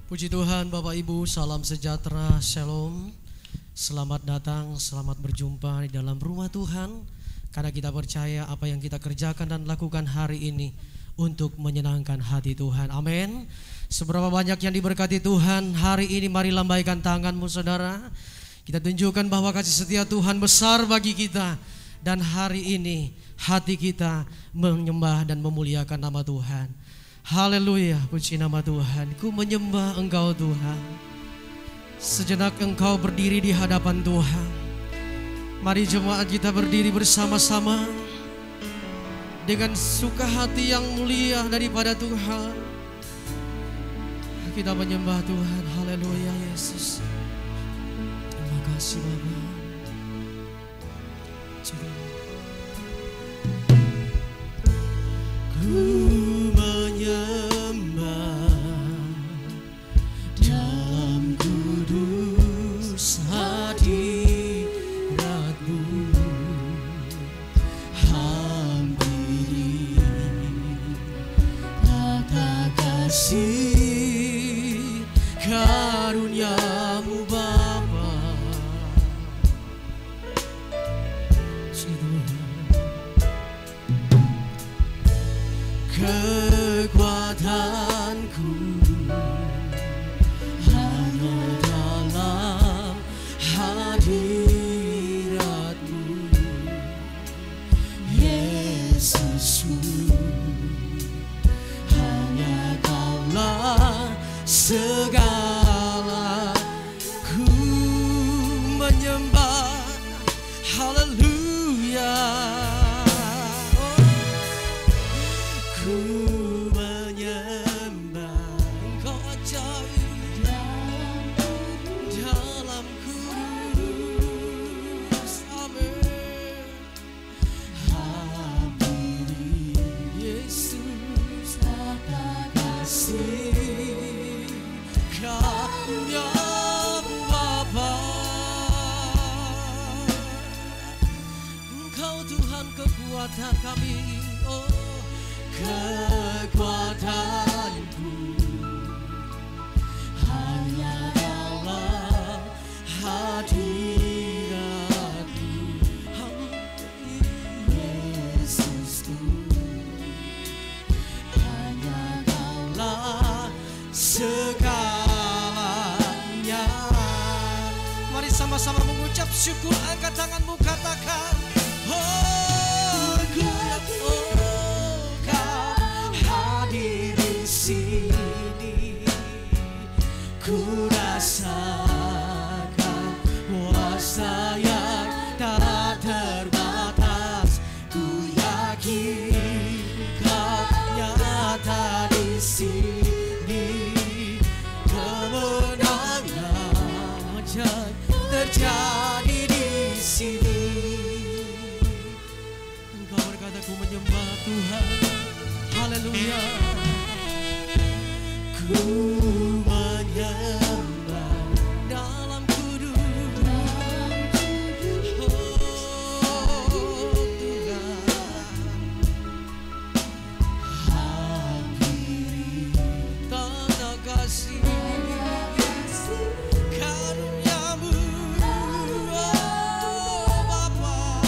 Puji Tuhan, Bapak Ibu, salam sejahtera, shalom. Selamat datang, selamat berjumpa di dalam rumah Tuhan. Karena kita percaya apa yang kita kerjakan dan lakukan hari ini untuk menyenangkan hati Tuhan. Amin. Seberapa banyak yang diberkati Tuhan hari ini, mari lambaikan tanganmu saudara. Kita tunjukkan bahwa kasih setia Tuhan besar bagi kita. Dan hari ini hati kita menyembah dan memuliakan nama Tuhan. Haleluya, puji nama Tuhan. Ku menyembah Engkau Tuhan. Sejenak Engkau berdiri di hadapan Tuhan. Mari jemaat kita berdiri bersama-sama dengan suka hati yang mulia daripada Tuhan. Kita menyembah Tuhan. Haleluya Yesus. Terima kasih Bapa. Ku menyembah dalam kudus hadirat-Mu, hampiri tata kasih karunia-Mu Bapa. Kekuatanku hanya dalam hadirat-Mu, Yesusku. Hanya Kaulah segala. Ku menyembah, haleluya. Kekuatan kami, oh kekuatanku hanya dalam hadirat-Mu, Yesusku. Hanya Kaulah segalanya. Mari sama-sama mengucap syukur, angkat tanganmu, katakan oh. Sini ku rasakan kuasa yang tak terbatas. Ku yakin Kau nyata di sini. Kemenangan terjadi di sini. Engkau berkata, ku menyembah Tuhan. Haleluya. Ku menyembah dalam kudus, oh Tuhan. Hampiri tata kasih karunia-Mu, oh Bapa.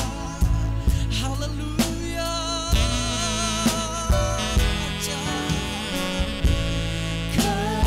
Haleluya. Kekuatanku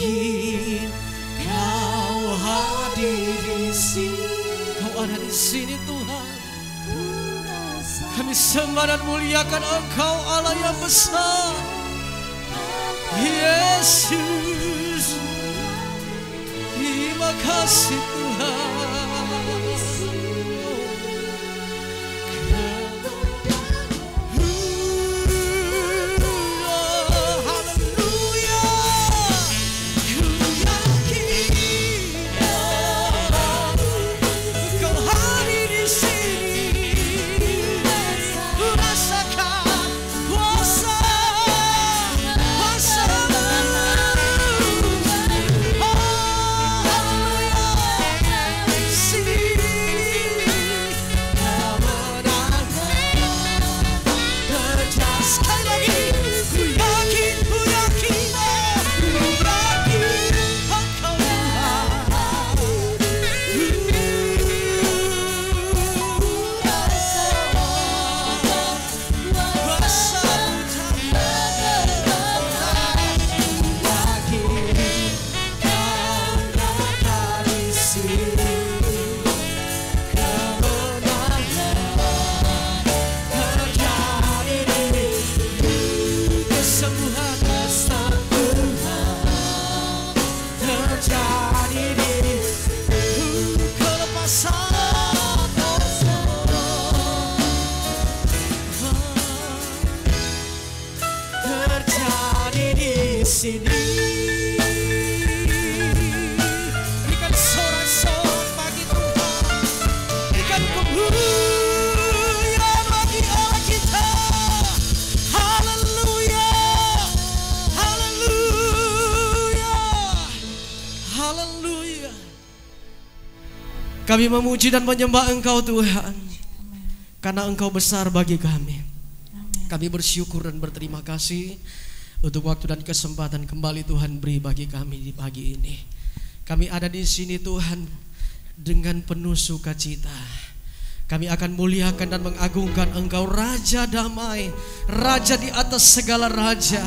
yakin Kau hadir di sini. Kau ada di sini Tuhan. Kami sembah dan muliakan Engkau Allah yang besar. Yesus, terima kasih Tuhan. Kami memuji dan menyembah Engkau Tuhan, karena Engkau besar bagi kami. Kami bersyukur dan berterima kasih untuk waktu dan kesempatan kembali Tuhan beri bagi kami di pagi ini. Kami ada di sini Tuhan dengan penuh sukacita. Kami akan muliakan dan mengagungkan Engkau, Raja damai, Raja di atas segala raja.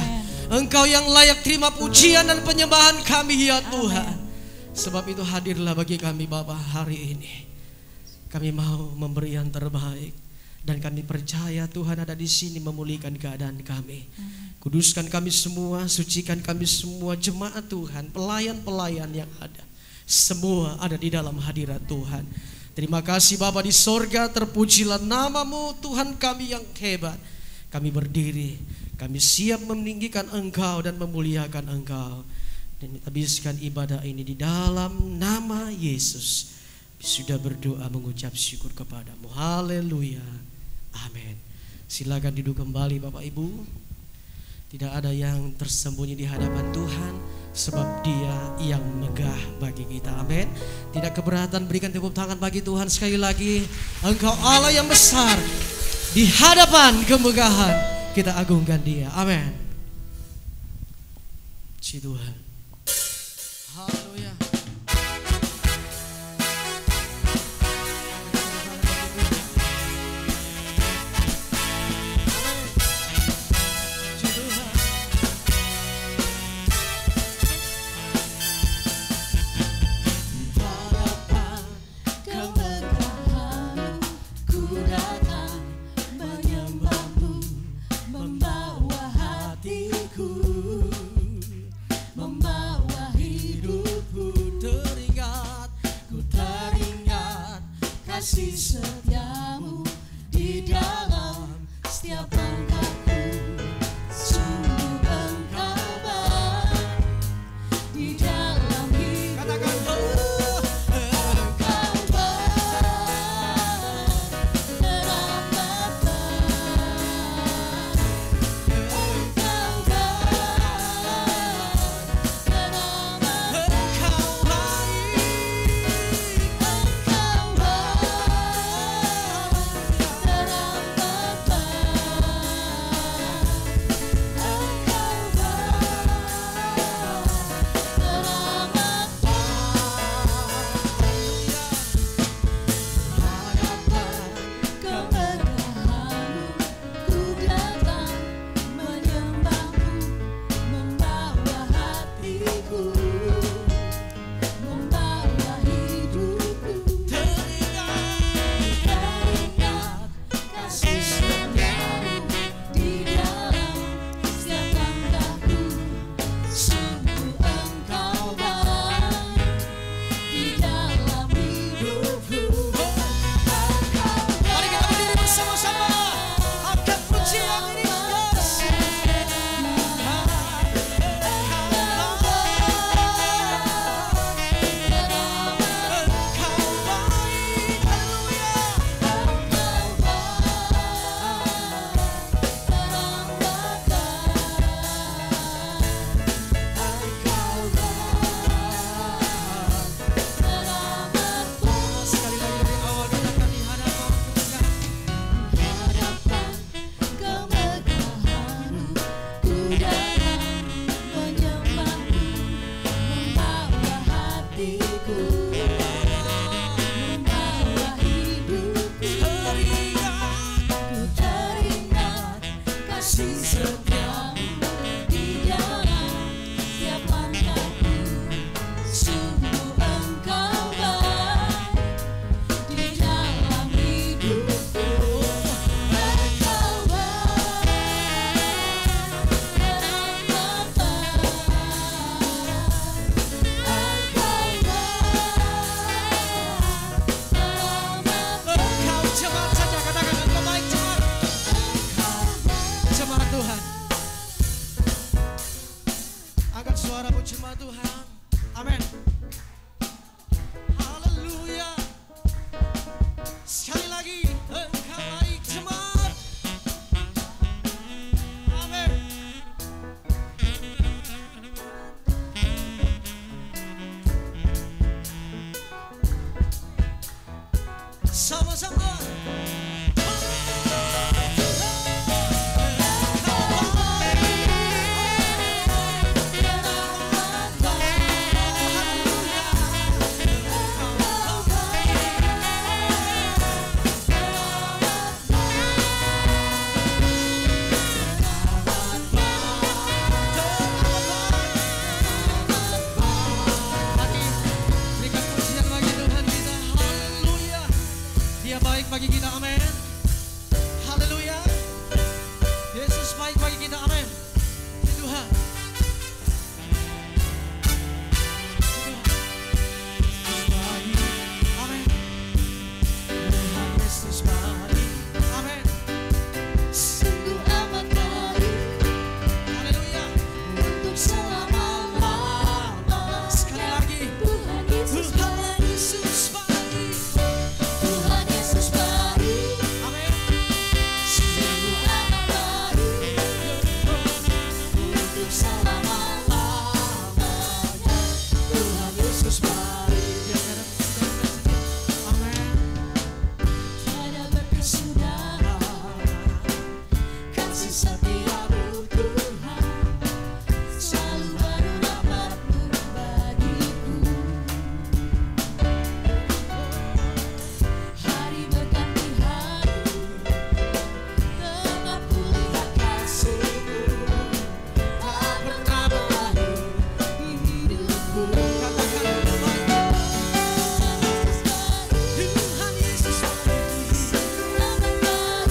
Engkau yang layak terima pujian dan penyembahan kami ya Tuhan. Sebab itu hadirlah bagi kami Bapa hari ini. Kami mau memberi yang terbaik, dan kami percaya Tuhan ada di sini memulihkan keadaan kami. Kuduskan kami semua, sucikan kami semua, jemaat Tuhan, pelayan-pelayan yang ada, semua ada di dalam hadirat Tuhan. Terima kasih Bapa di sorga, terpujilah namamu Tuhan kami yang hebat. Kami berdiri, kami siap meninggikan Engkau dan memuliakan Engkau. Dan habiskan ibadah ini di dalam nama Yesus. Sudah berdoa mengucap syukur kepadamu. Haleluya. Amin. Silakan duduk kembali Bapak Ibu. Tidak ada yang tersembunyi di hadapan Tuhan, sebab Dia yang megah bagi kita. Amin. Tidak keberatan, berikan tepuk tangan bagi Tuhan sekali lagi. Engkau Allah yang besar. Di hadapan kemegahan kita agungkan Dia. Amin. Si Tuhan. Haleluya. Membawa hatiku nama Tuhan. Amin. Haleluya. Sekali lagi, Engkau baik jemaat. Amin. Sama-sama. Bagi kita, amin. Haleluya. Yesus baik bagi kita, amin. Tuhan. Amin. Tuhan Yesus baik, amin. Sungguh amat baik. Haleluya. Untuk selama-lamanya. Sekali lagi. Tuhan Yesus baik. Yesus baik. Tuhan Yesus baik. Amin. Sungguh amat baik. Untuk selama-lamanya. Tuhan Yesus baik. Amin. Tiada berkesudahan kasih setiamu Tuhan, selalu baru rahmat-Mu bagiku. Hari berganti hari, tetap kulihat kasih-Mu, tak pernah berakhir di hidupku. Katakan baik. Tuhan Yesus baik. Amat baik,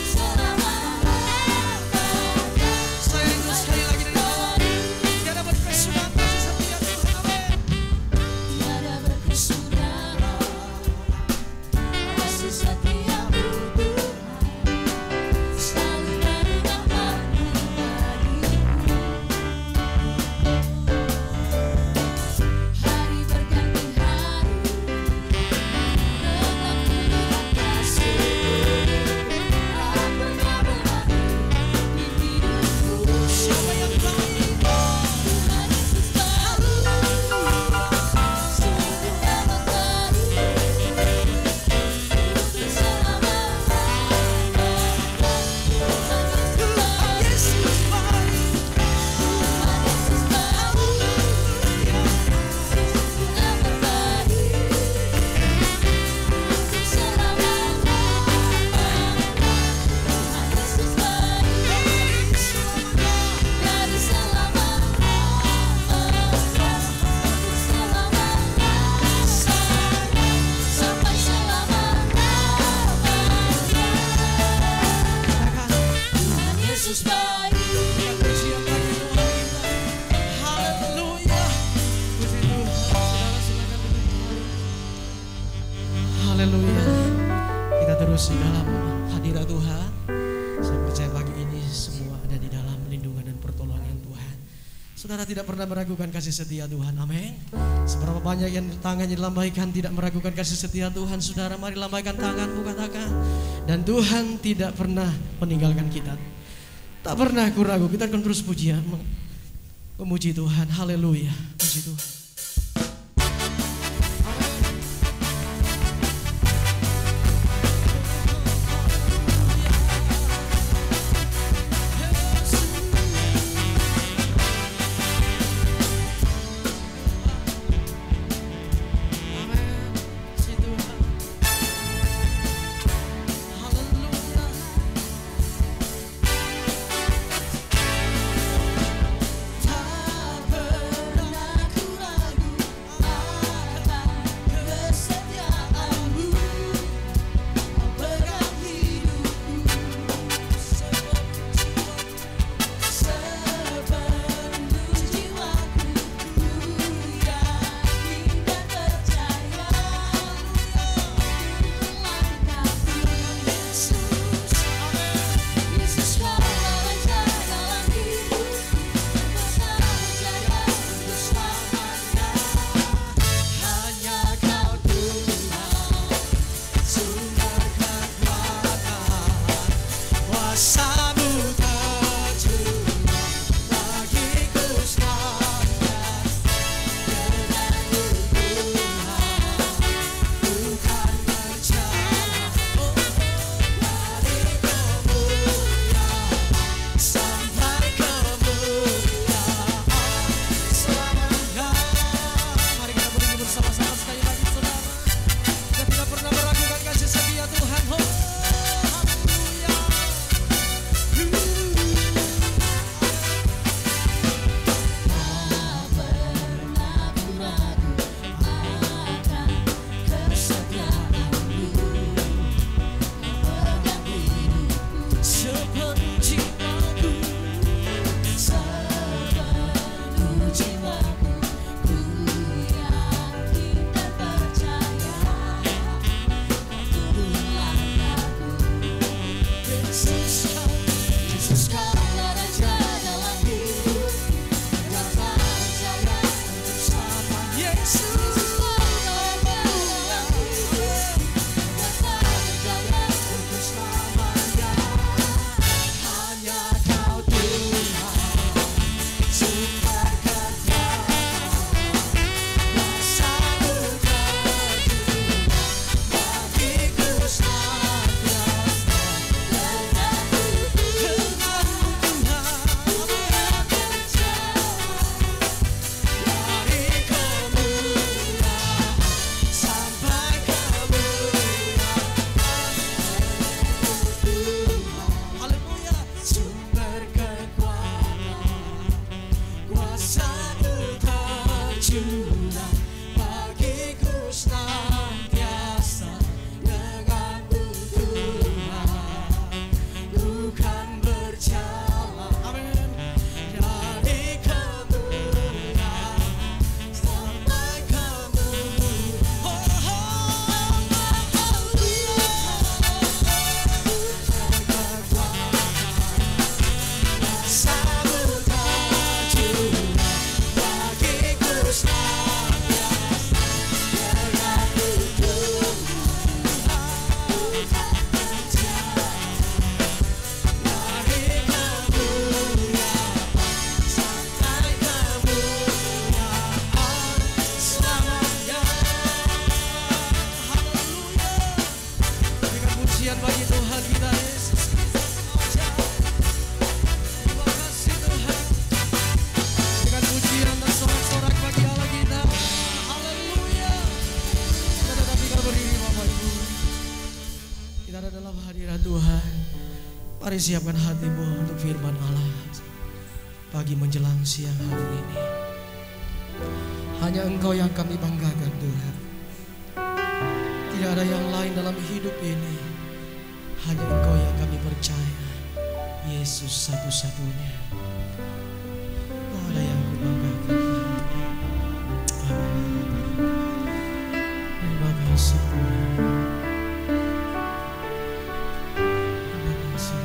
Selamat Saya rindu sekali lagi dari bawah. Tiada berkesudahan kasih setia Tuhan, amin. tiada berkesudahan kasih setiamu Tuhan, selalu baru rahmat-Mu bagiku. Hari berganti hari, tetap kulihat kasih-Mu, tak pernah berakhir di hidupku. Siapa yang baik? Tuhan Yesus baik, sungguh amat baik. Untuk selama-lamanya. Tuhan Yesus baik. Tuhan Yesus baik, sungguh amat baik. Untuk selama-lamanya. Tuhan Yesus baik, dari selama-lamanya. Untuk selama-lamanya. Sampai selama-lamanya. Tuhan Yesus baik. Berikan pujian bagi Tuhan kita. Haleluya. Puji Tuhan. Saudara silakan duduk kembali. Haleluya. Kita terus di dalam hadirat Tuhan. Saya percaya pagi ini semua ada di dalam lindungan dan pertolongan Tuhan. Saudara tidak pernah meragukan kasih setia Tuhan, amin. Seberapa banyak yang tangannya dilambaikan tidak meragukan kasih setia Tuhan. Saudara mari lambaikan tanganmu, katakan. Dan Tuhan tidak pernah meninggalkan kita. Tak pernah aku ragu, kita akan terus pujian memuji Tuhan. Haleluya. Puji Tuhan. Amin. Puji Tuhan. Haleluya. Tak pernah ku ragu. Tuhan kita Yesus Kristus ajar. Terima kasih Tuhan. Dengan pujian dan sorak-sorak bagi Allah kita. Haleluya. Kita tetap tinggal berdiri Bapak Ibu. Kita ada dalam hadirat Tuhan. Mari siapkan hatimu untuk firman Allah pagi menjelang siang hari ini. Hanya Engkau yang kami banggakan Tuhan. Tidak ada yang lain dalam hidup ini. Hanya Engkau yang kami percaya. Yesus satu-satunya. Tak ada yang kubanggakan. Amin. Terima kasih Tuhan. Terima kasih.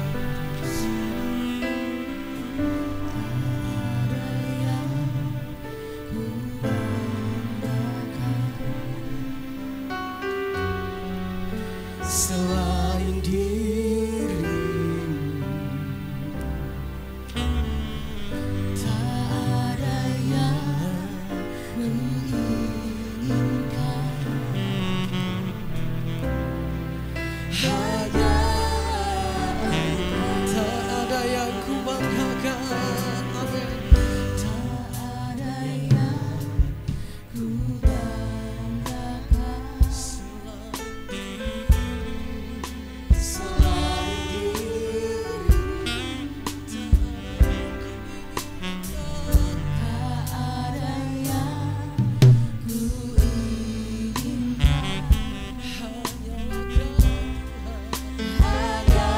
Selain dirimu, Tak ada yang kuinginkan. hanya tak ada yang kubanggakan. Amin. Tak ada yang kubanggakan. Selain Tak ada yang kuinginkan. Hanya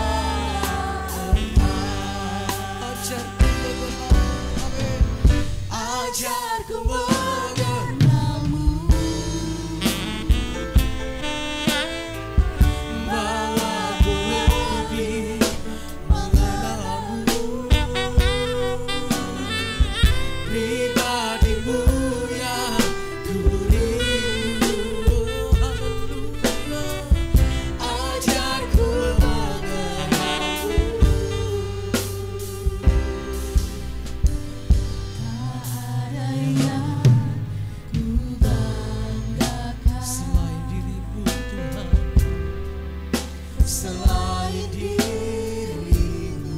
ajarku mengenalmu, bawaku lebih mengenalmu, pribadimu yang ku rindu. Ajarku mengenalmu. tak ada yang kubanggakan. Selain dirimu Tuhan, selain dirimu,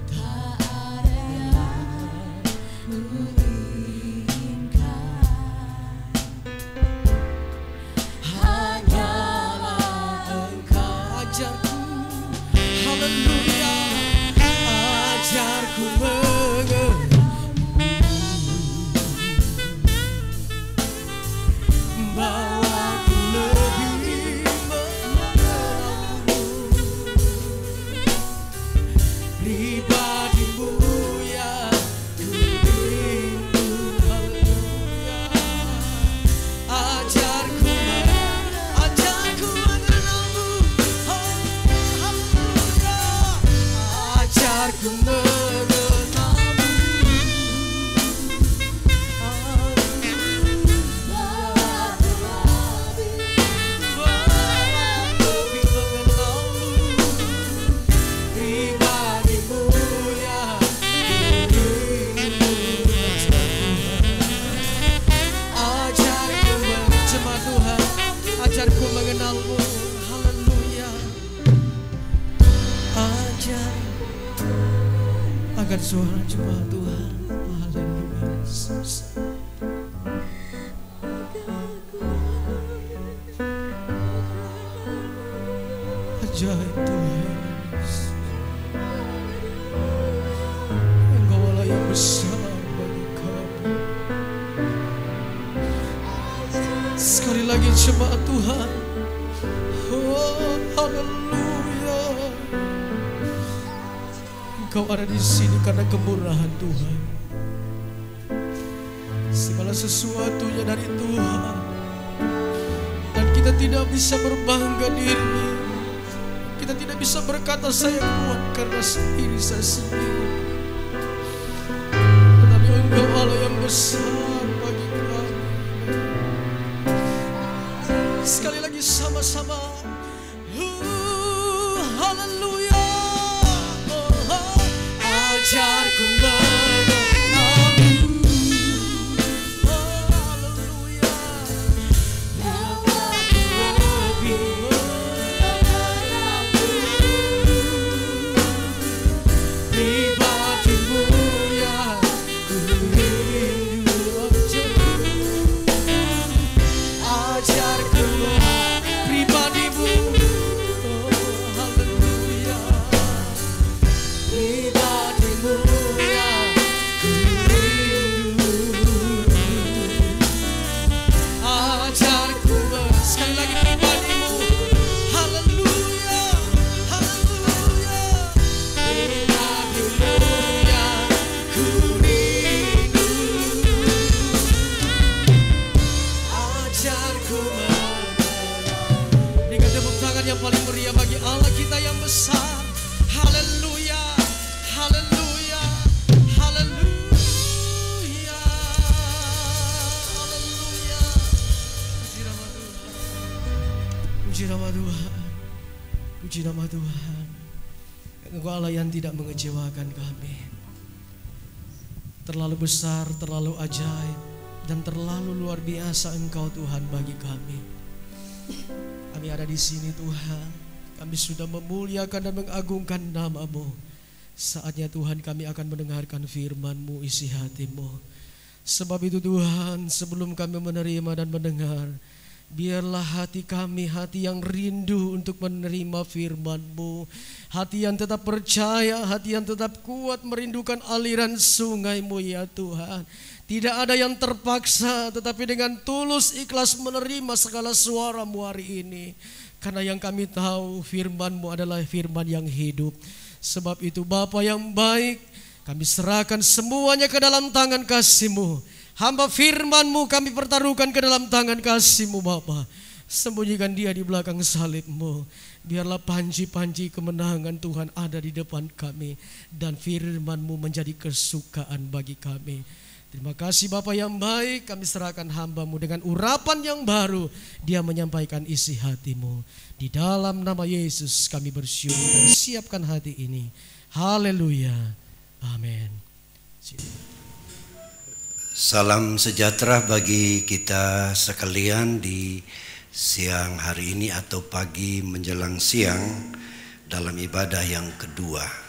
Tak ada yang kuinginkan. hanyalah Engkau ajarku. Haleluya. Ajarku mengenalmu, bawaku lebih mengenalmu, pribadimu yang ku rindu. Haleluya. Ajarku mengenalmu. Haleluya. Ajarku mengenalmu. Bawaku lebih mengenalmu, pribadimu yang ku rindu. Ajarku jemaat Tuhan, ajarku mengenalmu. Haleluya. Ajar agar suara jemaat Tuhan. Haleluya Yesus. Ajaib Tuhan Yesus. Engkau Allah yang besar bagi kami. Sekali lagi jemaat Tuhan. Oh, haleluya. Engkau ada di sini karena kemurahan Tuhan. Segala sesuatunya dari Tuhan. Dan kita tidak bisa berbangga diri. Kita tidak bisa berkata saya kuat karena sendiri saya sendiri. Tetapi Engkau Allah yang besar bagi kami. Sekali lagi sama-sama. Haleluya. Ajarku mengenalmu. Haleluya. Bawaku lebih yang paling meriah bagi Allah kita yang besar. Haleluya, haleluya, haleluya, haleluya. Puji nama Tuhan, puji nama Tuhan, puji nama Tuhan. Engkau Allah yang tidak mengecewakan kami. Terlalu besar, terlalu ajaib, dan terlalu luar biasa Engkau Tuhan bagi kami. Kami ada di sini Tuhan. Kami sudah memuliakan dan mengagungkan nama-Mu. Saatnya Tuhan kami akan mendengarkan firman-Mu, isi hati-Mu. Sebab itu Tuhan, sebelum kami menerima dan mendengar, biarlah hati kami hati yang rindu untuk menerima firman-Mu. Hati yang tetap percaya, hati yang tetap kuat merindukan aliran sungai-Mu ya Tuhan. Tidak ada yang terpaksa, tetapi dengan tulus ikhlas menerima segala suara-Mu hari ini. Karena yang kami tahu firman-Mu adalah firman yang hidup. Sebab itu Bapa yang baik, kami serahkan semuanya ke dalam tangan kasih-Mu. Hamba firman-Mu kami pertaruhkan ke dalam tangan kasih-Mu Bapa. Sembunyikan dia di belakang salib-Mu. Biarlah panci-panci kemenangan Tuhan ada di depan kami. Dan firman-Mu menjadi kesukaan bagi kami. Terima kasih Bapa yang baik, kami serahkan hamba-Mu dengan urapan yang baru. Dia menyampaikan isi hati-Mu. Di dalam nama Yesus kami bersyukur dan siapkan hati ini. Haleluya. Amin. Salam sejahtera bagi kita sekalian di siang hari ini atau pagi menjelang siang dalam ibadah yang kedua.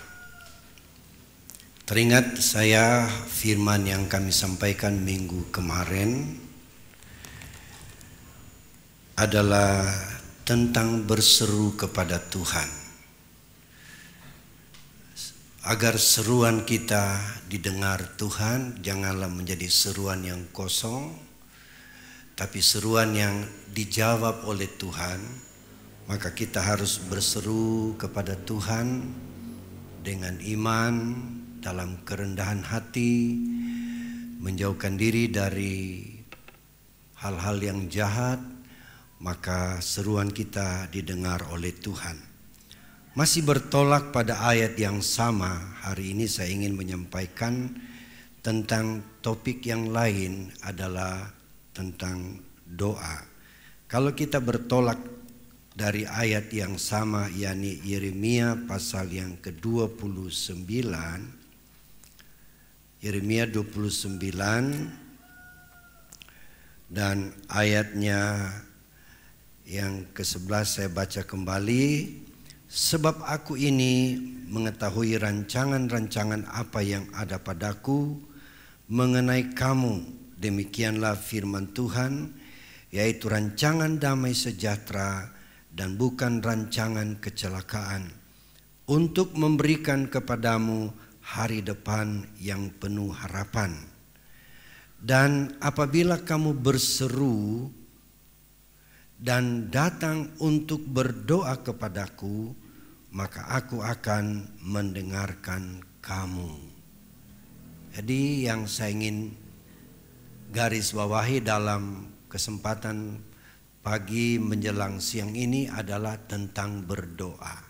Teringat saya firman yang kami sampaikan minggu kemarin adalah tentang berseru kepada Tuhan. Agar seruan kita didengar Tuhan, janganlah menjadi seruan yang kosong, tapi seruan yang dijawab oleh Tuhan. Maka kita harus berseru kepada Tuhan dengan iman, dalam kerendahan hati, menjauhkan diri dari hal-hal yang jahat, maka seruan kita didengar oleh Tuhan. Masih bertolak pada ayat yang sama, hari ini saya ingin menyampaikan tentang topik yang lain adalah tentang doa. Kalau kita bertolak dari ayat yang sama, yakni Yeremia pasal yang ke-29, Yeremia 29 dan ayatnya yang ke-11 saya baca kembali. Sebab aku ini mengetahui rancangan-rancangan apa yang ada padaku mengenai kamu, demikianlah firman Tuhan, yaitu rancangan damai sejahtera dan bukan rancangan kecelakaan, untuk memberikan kepadamu hari depan yang penuh harapan. Dan apabila kamu berseru dan datang untuk berdoa kepadaku, maka aku akan mendengarkan kamu. Jadi yang saya ingin garis bawahi dalam kesempatan pagi menjelang siang ini adalah tentang berdoa.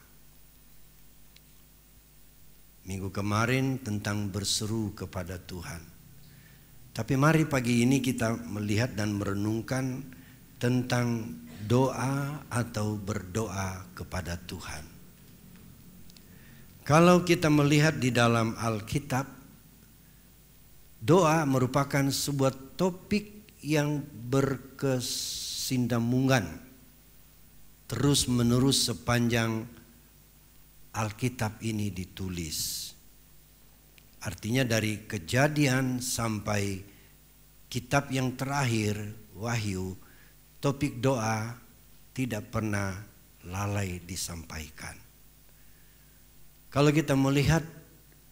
Minggu kemarin tentang berseru kepada Tuhan. Tapi mari pagi ini kita melihat dan merenungkan tentang doa atau berdoa kepada Tuhan. Kalau kita melihat di dalam Alkitab, doa merupakan sebuah topik yang berkesinambungan terus menerus sepanjang Alkitab ini ditulis. Artinya dari Kejadian sampai kitab yang terakhir, Wahyu, topik doa tidak pernah lalai disampaikan. Kalau kita melihat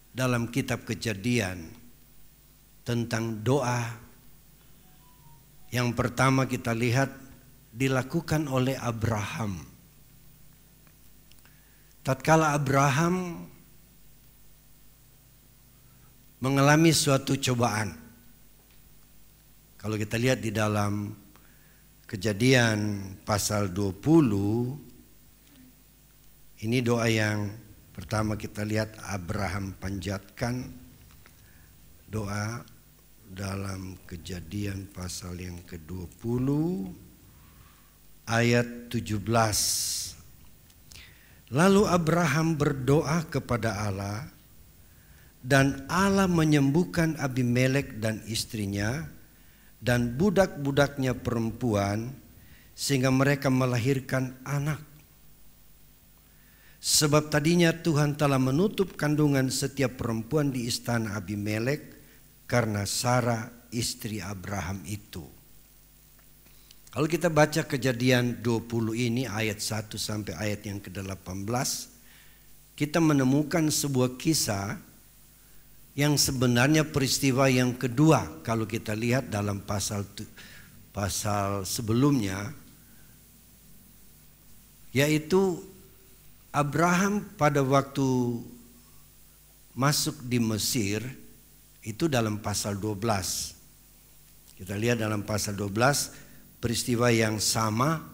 dalam kitab Kejadian tentang doa, yang pertama kita lihat dilakukan oleh Abraham. Tatkala Abraham mengalami suatu cobaan. Kalau kita lihat di dalam Kejadian pasal 20 Ini doa yang pertama kita lihat Abraham panjatkan doa dalam Kejadian pasal yang ke-20 ayat 17. Lalu Abraham berdoa kepada Allah dan Allah menyembuhkan Abimelek dan istrinya dan budak-budaknya perempuan sehingga mereka melahirkan anak. Sebab tadinya Tuhan telah menutup kandungan setiap perempuan di istana Abimelek karena Sarah istri Abraham itu. Kalau kita baca Kejadian 20 ini ayat 1 sampai ayat yang ke-18, kita menemukan sebuah kisah yang sebenarnya peristiwa yang kedua kalau kita lihat dalam pasal sebelumnya, yaitu Abraham pada waktu masuk di Mesir itu dalam pasal 12. Kita lihat dalam pasal 12 peristiwa yang sama,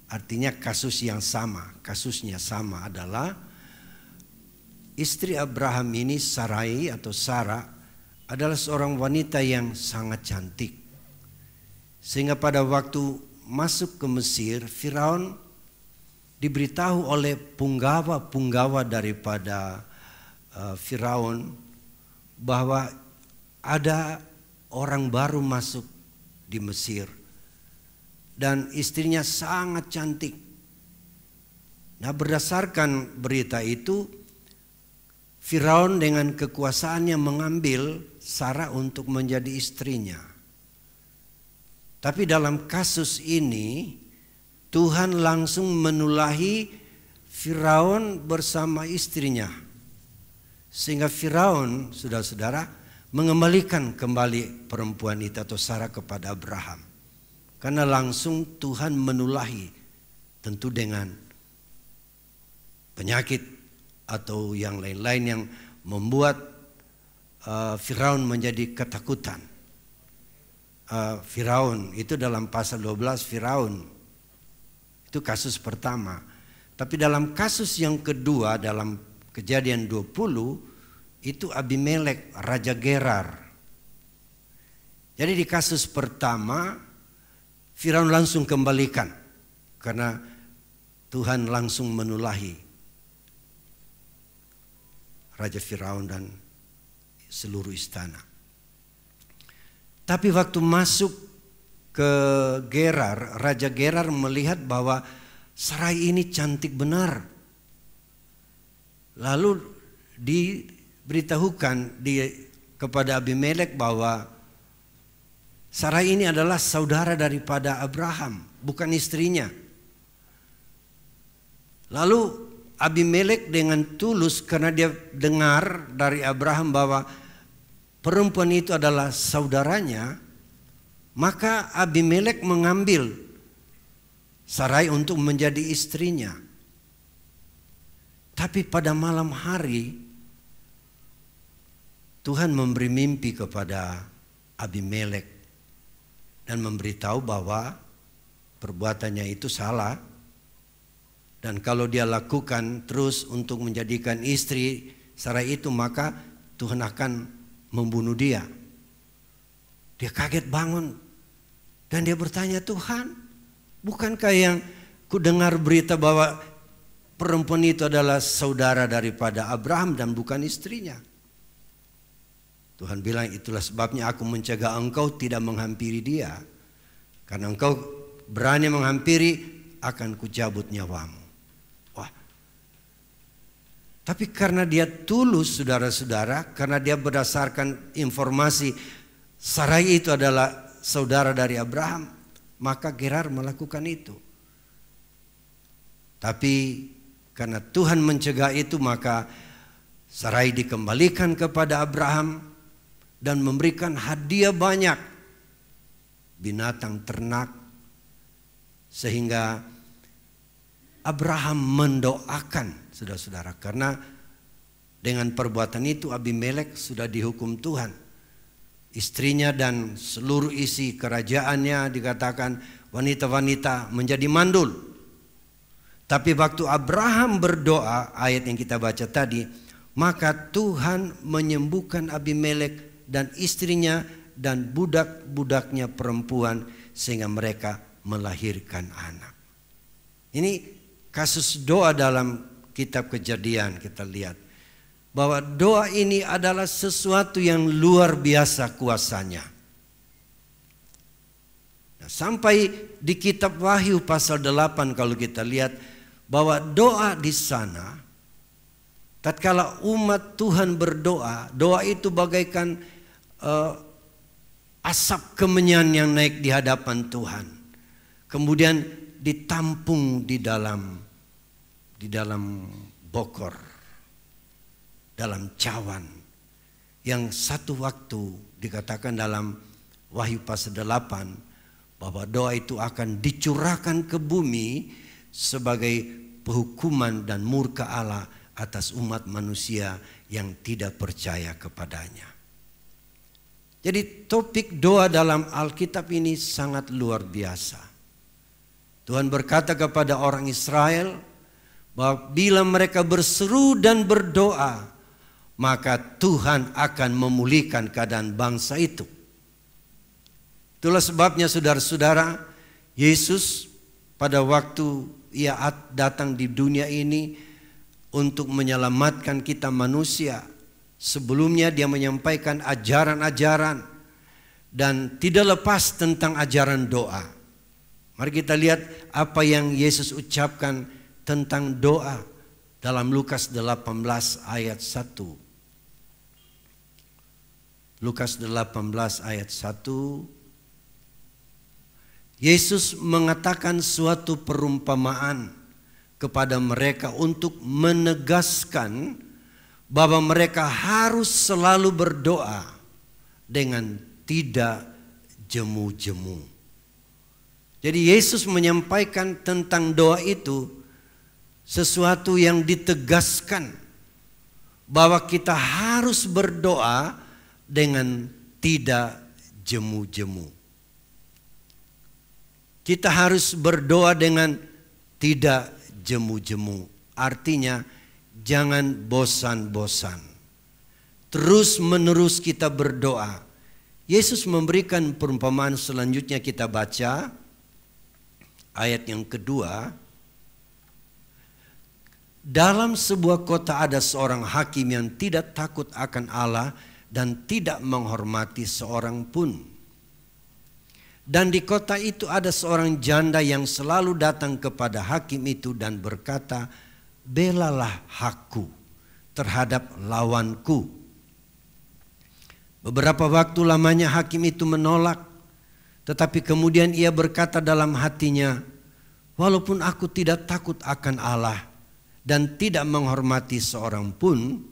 artinya kasus yang sama. Kasusnya sama adalah istri Abraham ini Sarai atau Sarah adalah seorang wanita yang sangat cantik. Sehingga pada waktu masuk ke Mesir, Firaun diberitahu oleh punggawa-punggawa daripada Firaun bahwa ada orang baru masuk di Mesir dan istrinya sangat cantik. Nah, berdasarkan berita itu Firaun dengan kekuasaannya mengambil Sarah untuk menjadi istrinya. Tapi dalam kasus ini Tuhan langsung menulahi Firaun bersama istrinya. Sehingga Firaun, saudara-saudara, mengembalikan kembali perempuan itu atau Sarah kepada Abraham. Karena langsung Tuhan menulahi, tentu dengan penyakit atau yang lain-lain yang membuat Firaun menjadi ketakutan. Firaun itu dalam pasal 12 Firaun. Itu kasus pertama. Tapi dalam kasus yang kedua dalam Kejadian 20 itu Abimelek Raja Gerar. Jadi di kasus pertama Firaun langsung kembalikan karena Tuhan langsung menulahi Raja Firaun dan seluruh istana. Tapi waktu masuk ke Gerar, Raja Gerar melihat bahwa Sarai ini cantik benar. Lalu diberitahukan kepada Abimelek bahwa Sarai ini adalah saudara daripada Abraham, bukan istrinya. Lalu Abimelek dengan tulus karena dia dengar dari Abraham bahwa perempuan itu adalah saudaranya, maka Abimelek mengambil Sarai untuk menjadi istrinya. Tapi pada malam hari Tuhan memberi mimpi kepada Abimelek dan memberitahu bahwa perbuatannya itu salah. Dan kalau dia lakukan terus untuk menjadikan istri Sarai itu, maka Tuhan akan membunuh dia. Dia kaget bangun. Dan dia bertanya, Tuhan, bukankah yang ku dengar berita bahwa perempuan itu adalah saudara daripada Abraham dan bukan istrinya? Tuhan bilang, itulah sebabnya aku mencegah engkau tidak menghampiri dia. Karena engkau berani menghampiri, akan kucabut nyawamu. Wah. Tapi karena dia tulus, saudara-saudara, karena dia berdasarkan informasi Sarai itu adalah saudara dari Abraham, maka Gerar melakukan itu. Tapi karena Tuhan mencegah itu, maka Sarai dikembalikan kepada Abraham dan memberikan hadiah banyak, binatang ternak, sehingga Abraham mendoakan, saudara-saudara, karena dengan perbuatan itu Abimelek sudah dihukum Tuhan. Istrinya dan seluruh isi kerajaannya dikatakan wanita-wanita menjadi mandul. Tapi waktu Abraham berdoa, ayat yang kita baca tadi, maka Tuhan menyembuhkan Abimelek dan istrinya dan budak-budaknya perempuan sehingga mereka melahirkan anak. Ini kasus doa dalam kitab Kejadian. Kita lihat bahwa doa ini adalah sesuatu yang luar biasa kuasanya. Nah, sampai di kitab Wahyu pasal 8 kalau kita lihat bahwa doa di sana, tatkala umat Tuhan berdoa, doa itu bagaikan asap kemenyan yang naik di hadapan Tuhan. Kemudian ditampung di dalam bokor, dalam cawan, yang satu waktu dikatakan dalam Wahyu pasal 8 bahwa doa itu akan dicurahkan ke bumi sebagai penghukuman dan murka Allah atas umat manusia yang tidak percaya kepadanya. Jadi topik doa dalam Alkitab ini sangat luar biasa. Tuhan berkata kepada orang Israel bahwa bila mereka berseru dan berdoa, maka Tuhan akan memulihkan keadaan bangsa itu. Itulah sebabnya saudara-saudara, Yesus pada waktu ia datang di dunia ini untuk menyelamatkan kita manusia, sebelumnya dia menyampaikan ajaran-ajaran dan tidak lepas tentang ajaran doa. Mari kita lihat apa yang Yesus ucapkan tentang doa dalam Lukas 18 ayat 1. Lukas 18 ayat 1. Yesus mengatakan suatu perumpamaan kepada mereka untuk menegaskan bahwa mereka harus selalu berdoa dengan tidak jemu-jemu. Jadi Yesus menyampaikan tentang doa itu sesuatu yang ditegaskan bahwa kita harus berdoa dengan tidak jemu-jemu. Kita harus berdoa dengan tidak jemu-jemu. Artinya jangan bosan-bosan. Terus menerus kita berdoa. Yesus memberikan perumpamaan selanjutnya, kita baca ayat yang kedua. Dalam sebuah kota ada seorang hakim yang tidak takut akan Allah dan tidak menghormati seorang pun. Dan di kota itu ada seorang janda yang selalu datang kepada hakim itu dan berkata, "Belalah hakku terhadap lawanku." Beberapa waktu lamanya hakim itu menolak, tetapi kemudian ia berkata dalam hatinya, "Walaupun aku tidak takut akan Allah dan tidak menghormati seorang pun,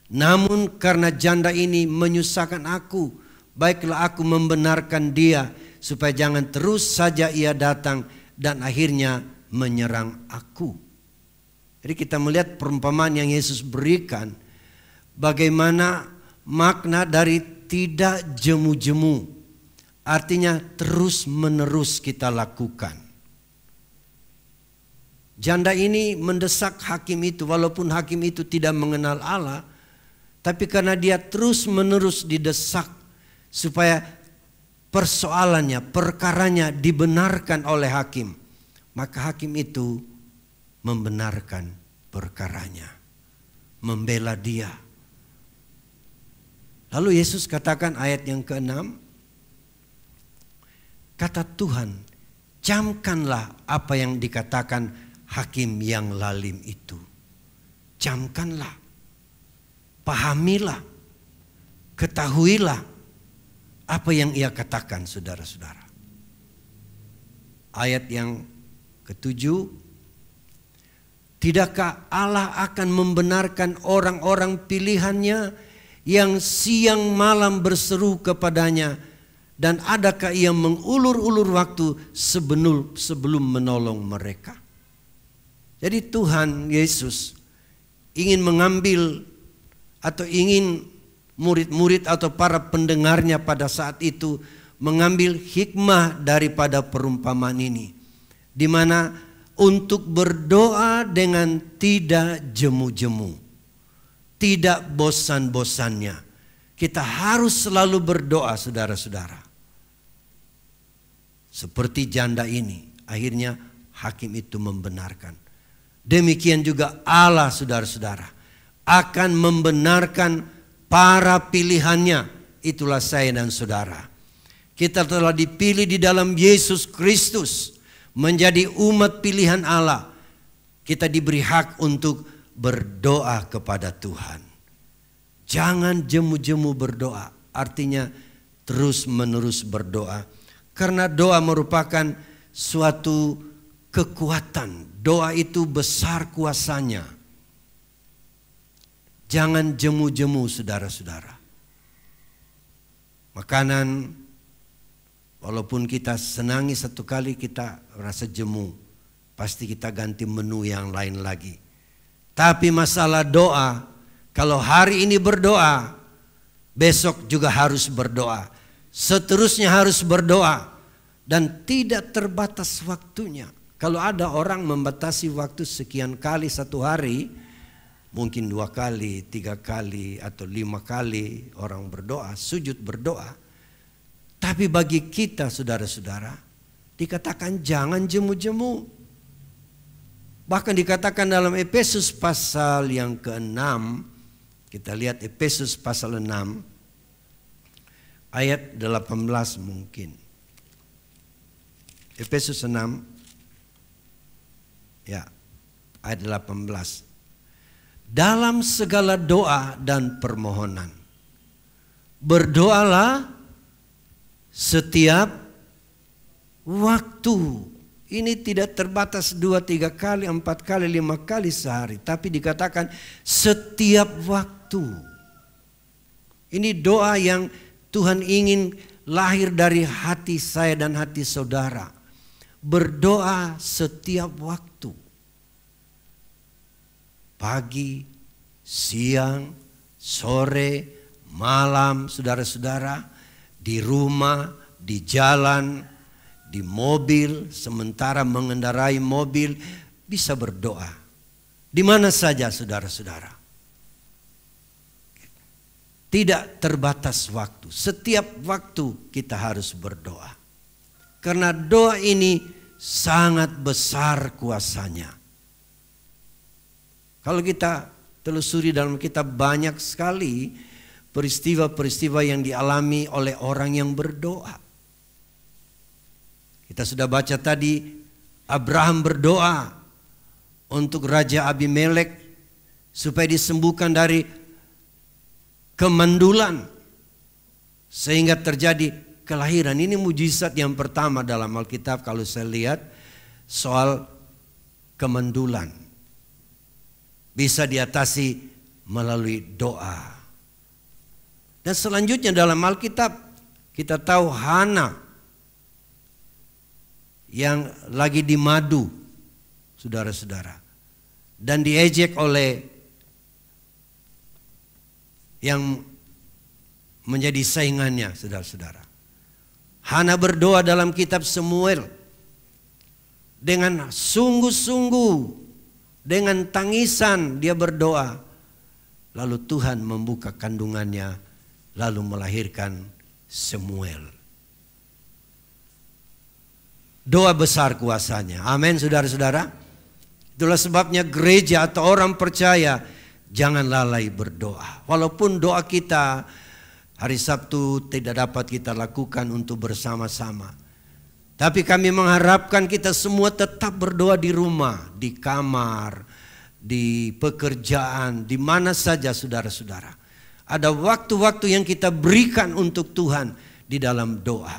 namun karena janda ini menyusahkan aku, baiklah aku membenarkan dia supaya jangan terus saja ia datang dan akhirnya menyerang aku." Jadi kita melihat perumpamaan yang Yesus berikan, bagaimana makna dari tidak jemu-jemu. Artinya terus menerus kita lakukan. Janda ini mendesak hakim itu, walaupun hakim itu tidak mengenal Allah, tapi karena dia terus menerus didesak supaya persoalannya, perkaranya dibenarkan oleh hakim, maka hakim itu membenarkan perkaranya, membela dia. Lalu Yesus katakan ayat yang ke-6, kata Tuhan, camkanlah apa yang dikatakan hakim yang lalim itu. Camkanlah, pahamilah, ketahuilah apa yang ia katakan, saudara-saudara. Ayat yang ke-7, tidakkah Allah akan membenarkan orang-orang pilihannya yang siang malam berseru kepadanya, dan adakah ia mengulur-ulur waktu sebelum menolong mereka? Jadi Tuhan Yesus ingin mengambil atau ingin murid-murid atau para pendengarnya pada saat itu mengambil hikmah daripada perumpamaan ini, di mana untuk berdoa dengan tidak jemu-jemu, tidak bosan-bosannya. Kita harus selalu berdoa, saudara-saudara. Seperti janda ini, akhirnya hakim itu membenarkan. Demikian juga Allah, saudara-saudara, akan membenarkan para pilihannya. Itulah saya dan saudara. Kita telah dipilih di dalam Yesus Kristus menjadi umat pilihan Allah. Kita diberi hak untuk berdoa kepada Tuhan. Jangan jemu-jemu berdoa. Artinya terus menerus berdoa. Karena doa merupakan suatu kekuatan. Doa itu besar kuasanya. Jangan jemu-jemu, saudara-saudara. Makanan, walaupun kita senangi satu kali, kita rasa jemu. Pasti kita ganti menu yang lain lagi. Tapi masalah doa, kalau hari ini berdoa, besok juga harus berdoa. Seterusnya harus berdoa. Dan tidak terbatas waktunya. Kalau ada orang membatasi waktu sekian kali satu hari, mungkin 2 kali, 3 kali, atau 5 kali orang berdoa, sujud berdoa. Tapi bagi kita, saudara-saudara, dikatakan jangan jemu-jemu. Bahkan dikatakan dalam Efesus pasal yang ke-6, kita lihat Efesus pasal 6, ayat 18 mungkin. Efesus 6, ya, ayat 18. Dalam segala doa dan permohonan, berdoalah setiap waktu. Ini tidak terbatas 2, 3 kali, 4 kali, 5 kali sehari. Tapi dikatakan setiap waktu. Ini doa yang Tuhan ingin lahir dari hati saya dan hati saudara. Berdoa setiap waktu. Pagi, siang, sore, malam, saudara-saudara. Di rumah, di jalan, di mobil, sementara mengendarai mobil, bisa berdoa. Di mana saja, saudara-saudara. Tidak terbatas waktu. Setiap waktu kita harus berdoa. Karena doa ini sangat besar kuasanya. Kalau kita telusuri dalam kitab, banyak sekali peristiwa-peristiwa yang dialami oleh orang yang berdoa. Kita sudah baca tadi, Abraham berdoa untuk Raja Abimelek supaya disembuhkan dari kemandulan sehingga terjadi kelahiran. Ini mujizat yang pertama dalam Alkitab kalau saya lihat soal kemandulan. Bisa diatasi melalui doa. Dan selanjutnya dalam Alkitab kita tahu Hana yang lagi di madu, saudara-saudara, dan diejek oleh yang menjadi saingannya, saudara-saudara. Hana berdoa dalam kitab Samuel dengan sungguh-sungguh, dengan tangisan dia berdoa. Lalu Tuhan membuka kandungannya, lalu melahirkan Samuel. Doa besar kuasanya. Amin, saudara-saudara. Itulah sebabnya gereja atau orang percaya jangan lalai berdoa. Walaupun doa kita hari Sabtu tidak dapat kita lakukan untuk bersama-sama. Tapi kami mengharapkan kita semua tetap berdoa di rumah, di kamar, di pekerjaan, di mana saja, saudara-saudara. Ada waktu-waktu yang kita berikan untuk Tuhan di dalam doa.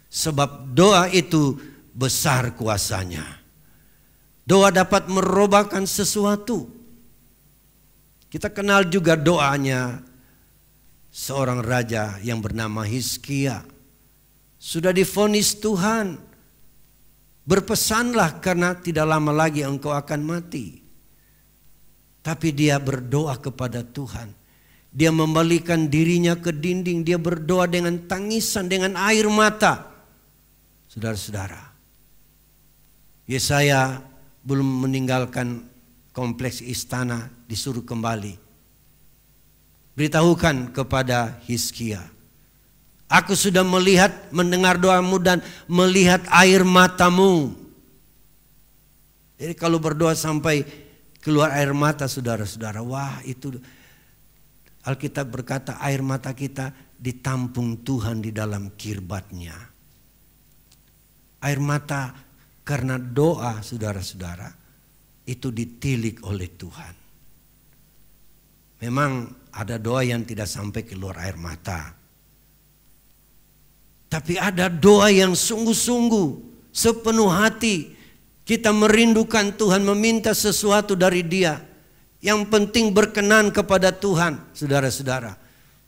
Sebab doa itu besar kuasanya. Doa dapat merubahkan sesuatu. Kita kenal juga doanya seorang raja yang bernama Hizkia. Sudah divonis Tuhan, berpesanlah karena tidak lama lagi engkau akan mati. Tapi dia berdoa kepada Tuhan. Dia membalikan dirinya ke dinding. Dia berdoa dengan tangisan, dengan air mata. Saudara-saudara, Yesaya belum meninggalkan kompleks istana disuruh kembali. Beritahukan kepada Hizkia, aku sudah melihat, mendengar doamu dan melihat air matamu. Jadi kalau berdoa sampai keluar air mata, saudara-saudara, wah itu Alkitab berkata air mata kita ditampung Tuhan di dalam kirbatnya. Air mata karena doa, saudara-saudara, itu ditilik oleh Tuhan. Memang ada doa yang tidak sampai keluar air mata. Tapi ada doa yang sungguh-sungguh, sepenuh hati. Kita merindukan Tuhan, meminta sesuatu dari Dia. Yang penting berkenan kepada Tuhan, saudara-saudara.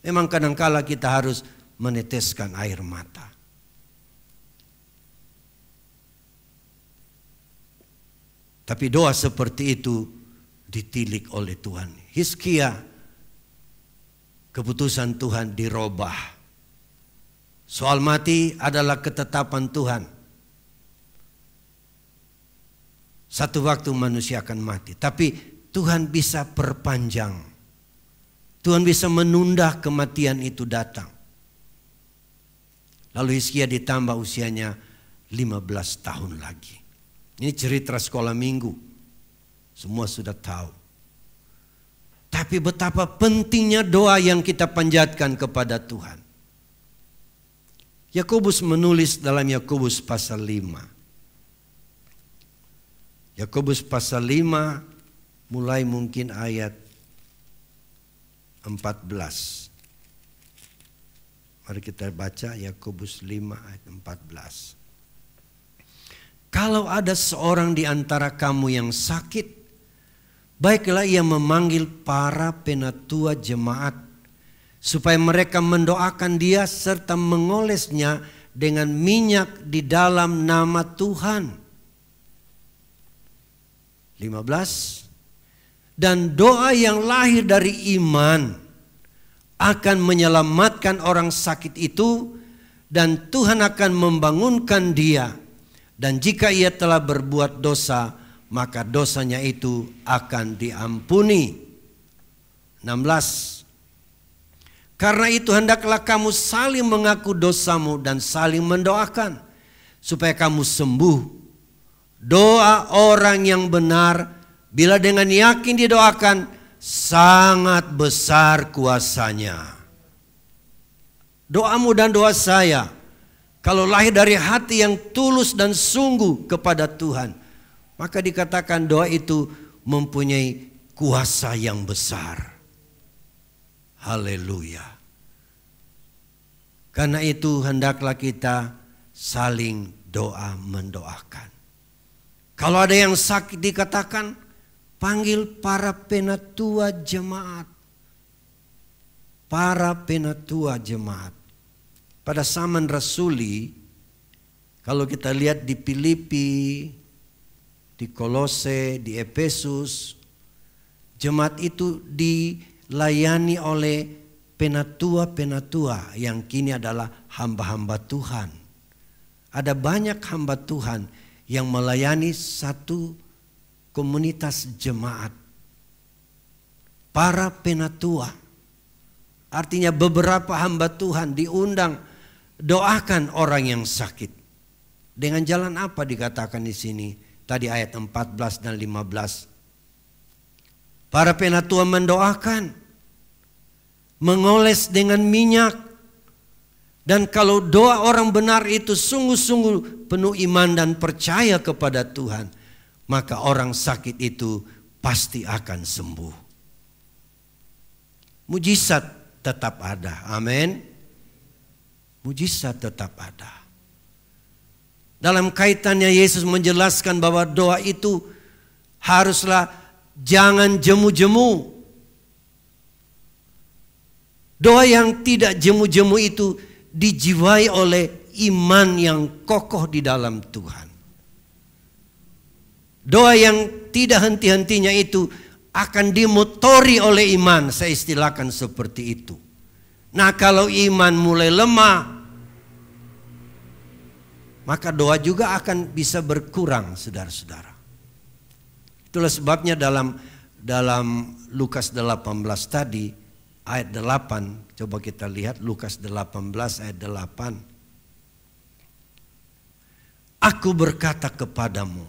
Memang kadangkala kita harus meneteskan air mata. Tapi doa seperti itu ditilik oleh Tuhan. Hizkia, keputusan Tuhan dirubah. Soal mati adalah ketetapan Tuhan. Satu waktu manusia akan mati, tapi Tuhan bisa perpanjang. Tuhan bisa menunda kematian itu datang. Lalu Hizkia ditambah usianya 15 tahun lagi. Ini cerita sekolah minggu. Semua sudah tahu. Tapi betapa pentingnya doa yang kita panjatkan kepada Tuhan. Yakobus menulis dalam Yakobus pasal 5. Yakobus pasal 5 mulai mungkin ayat 14. Mari kita baca Yakobus 5 ayat 14. Kalau ada seorang di antara kamu yang sakit, baiklah ia memanggil para penatua jemaat, supaya mereka mendoakan dia serta mengolesnya dengan minyak di dalam nama Tuhan. 15. Dan doa yang lahir dari iman akan menyelamatkan orang sakit itu, dan Tuhan akan membangunkan dia. Dan jika ia telah berbuat dosa, maka dosanya itu akan diampuni. 16. Karena itu hendaklah kamu saling mengaku dosamu dan saling mendoakan, supaya kamu sembuh. Doa orang yang benar, bila dengan yakin didoakan, sangat besar kuasanya. Doamu dan doa saya, kalau lahir dari hati yang tulus dan sungguh kepada Tuhan, maka dikatakan doa itu mempunyai kuasa yang besar. Haleluya. Karena itu hendaklah kita saling doa mendoakan. Kalau ada yang sakit dikatakan, panggil para penatua jemaat. Para penatua jemaat. Pada zaman rasuli, kalau kita lihat di Filipi, di Kolose, di Efesus, jemaat itu dilayani oleh penatua-penatua yang kini adalah hamba-hamba Tuhan. Ada banyak hamba Tuhan yang melayani satu komunitas jemaat. Para penatua, artinya beberapa hamba Tuhan diundang doakan orang yang sakit. Dengan jalan apa dikatakan di sini? Tadi ayat 14 dan 15. Para penatua mendoakan, mengoles dengan minyak. Dan kalau doa orang benar itu sungguh-sungguh penuh iman dan percaya kepada Tuhan, maka orang sakit itu pasti akan sembuh. Mujizat tetap ada. Amin. Mujizat tetap ada. Dalam kaitannya Yesus menjelaskan bahwa doa itu haruslah jangan jemu-jemu. Doa yang tidak jemu-jemu itu dijiwai oleh iman yang kokoh di dalam Tuhan. Doa yang tidak henti-hentinya itu akan dimotori oleh iman. Saya istilahkan seperti itu. Nah, kalau iman mulai lemah, maka doa juga akan bisa berkurang, saudara-saudara. Itulah sebabnya dalam Lukas 18 tadi ayat 8, coba kita lihat Lukas 18 ayat 8. Aku berkata kepadamu,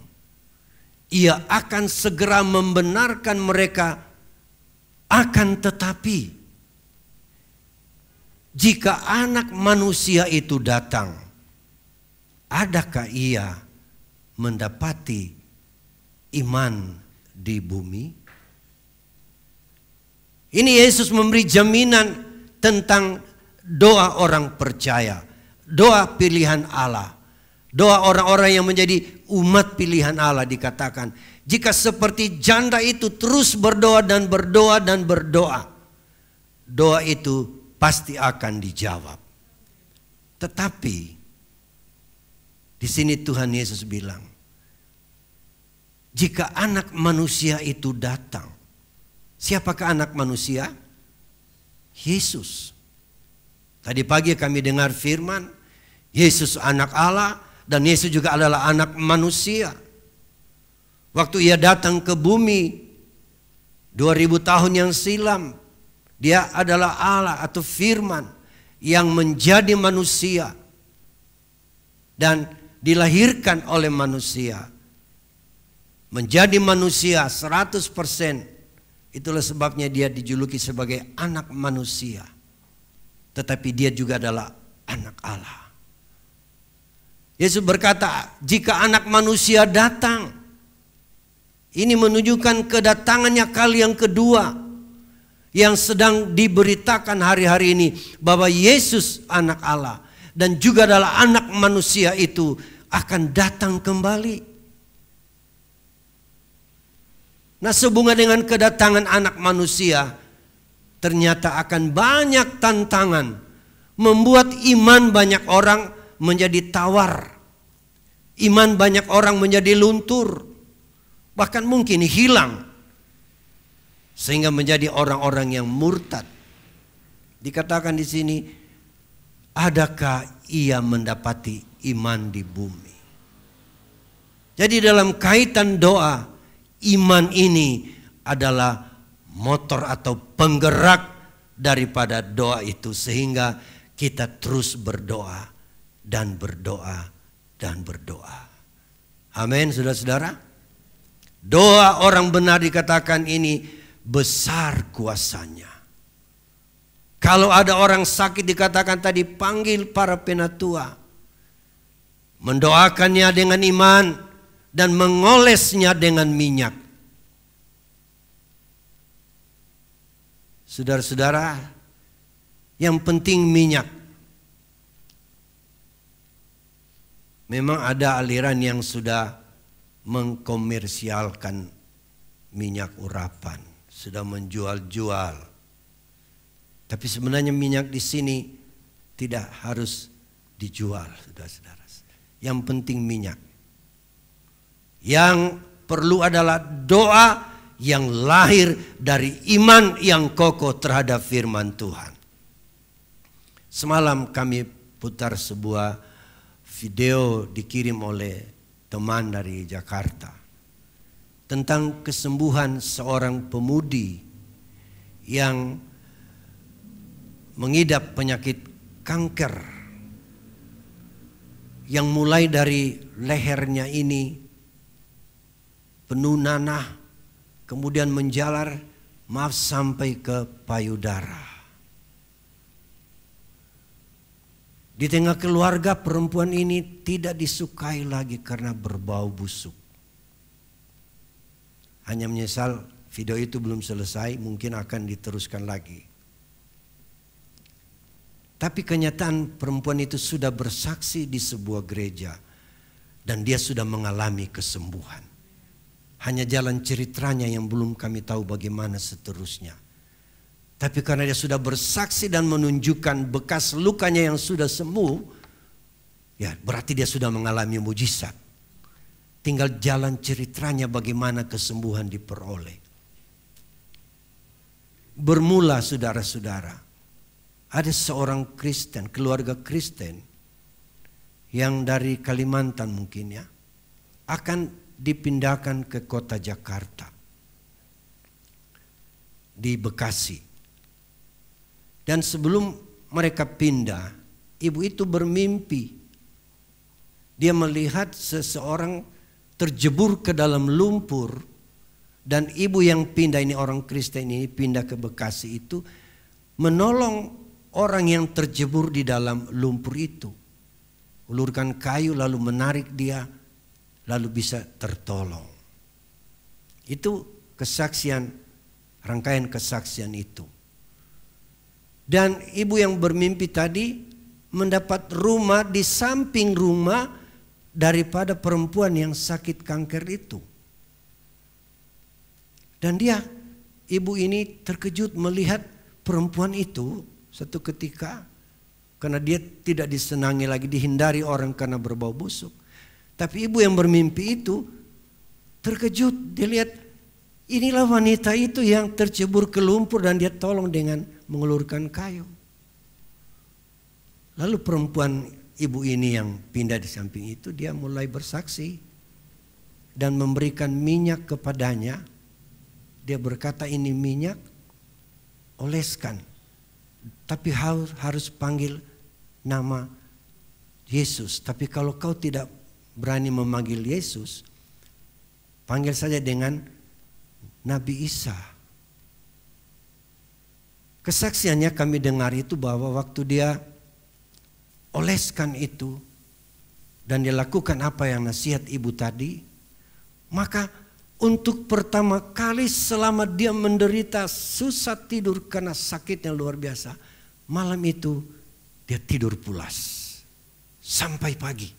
ia akan segera membenarkan mereka, akan tetapi jika Anak Manusia itu datang, adakah ia mendapati iman di bumi? Ini Yesus memberi jaminan tentang doa orang percaya, doa pilihan Allah, doa orang-orang yang menjadi umat pilihan Allah. Dikatakan, jika seperti janda itu terus berdoa dan berdoa dan berdoa, doa itu pasti akan dijawab. Tetapi di sini Tuhan Yesus bilang, jika Anak Manusia itu datang. Siapakah Anak Manusia? Yesus. Tadi pagi kami dengar firman, Yesus Anak Allah dan Yesus juga adalah Anak Manusia. Waktu ia datang ke bumi 2000 tahun yang silam, dia adalah Allah atau firman yang menjadi manusia dan dilahirkan oleh manusia. Menjadi manusia 100%. Itulah sebabnya dia dijuluki sebagai Anak Manusia. Tetapi dia juga adalah Anak Allah. Yesus berkata, jika Anak Manusia datang, ini menunjukkan kedatangannya kali yang kedua yang sedang diberitakan hari-hari ini, bahwa Yesus Anak Allah dan juga adalah Anak Manusia itu akan datang kembali. Nah, sehubungan dengan kedatangan Anak Manusia, ternyata akan banyak tantangan, membuat iman banyak orang menjadi tawar, iman banyak orang menjadi luntur, bahkan mungkin hilang, sehingga menjadi orang-orang yang murtad. Dikatakan di sini, adakah ia mendapati iman di bumi? Jadi dalam kaitan doa, iman ini adalah motor atau penggerak daripada doa itu, sehingga kita terus berdoa dan berdoa dan berdoa. Amin, saudara-saudara. Doa orang benar dikatakan ini besar kuasanya. Kalau ada orang sakit dikatakan tadi, panggil para penatua, mendoakannya dengan iman dan mengolesnya dengan minyak. Saudara-saudara, yang penting minyak. Memang ada aliran yang sudah mengkomersialkan minyak urapan, sudah menjual-jual. Tapi sebenarnya minyak di sini tidak harus dijual, saudara-saudara. Yang penting minyak. Yang perlu adalah doa yang lahir dari iman yang kokoh terhadap firman Tuhan. Semalam kami putar sebuah video dikirim oleh teman dari Jakarta tentang kesembuhan seorang pemudi yang mengidap penyakit kanker yang mulai dari lehernya ini penuh nanah, kemudian menjalar sampai ke payudara. Di tengah keluarga, perempuan ini tidak disukai lagi karena berbau busuk. Hanya menyesal video itu belum selesai, mungkin akan diteruskan lagi. Tapi kenyataan perempuan itu sudah bersaksi di sebuah gereja dan dia sudah mengalami kesembuhan. Hanya jalan ceritanya yang belum kami tahu bagaimana seterusnya. Tapi karena dia sudah bersaksi dan menunjukkan bekas lukanya yang sudah sembuh, ya berarti dia sudah mengalami mujizat. Tinggal jalan ceritanya bagaimana kesembuhan diperoleh. Bermula saudara-saudara, ada seorang Kristen, keluarga Kristen yang dari Kalimantan mungkin ya, akan dipindahkan ke kota Jakarta, di Bekasi. Dan sebelum mereka pindah, ibu itu bermimpi. Dia melihat seseorang terjebur ke dalam lumpur, dan ibu yang pindah ini, orang Kristen ini pindah ke Bekasi itu, menolong orang yang terjebur di dalam lumpur itu. Ulurkan kayu lalu menarik dia, lalu bisa tertolong. Itu kesaksian, rangkaian kesaksian itu. Dan ibu yang bermimpi tadi mendapat rumah di samping rumah daripada perempuan yang sakit kanker itu. Dan ibu ini terkejut melihat perempuan itu satu ketika, karena dia tidak disenangi lagi, dihindari orang karena berbau busuk. Tapi ibu yang bermimpi itu terkejut, dia lihat inilah wanita itu yang tercebur ke lumpur dan dia tolong dengan mengulurkan kayu. Lalu perempuan ibu ini yang pindah di samping itu, dia mulai bersaksi dan memberikan minyak kepadanya. Dia berkata, ini minyak, oleskan. Tapi harus panggil nama Yesus. Tapi kalau kau tidak berani memanggil Yesus, panggil saja dengan Nabi Isa. Kesaksiannya kami dengar itu bahwa waktu dia oleskan itu dan dia lakukan apa yang nasihat ibu tadi, maka untuk pertama kali selama dia menderita susah tidur karena sakitnya luar biasa, malam itu dia tidur pulas sampai pagi.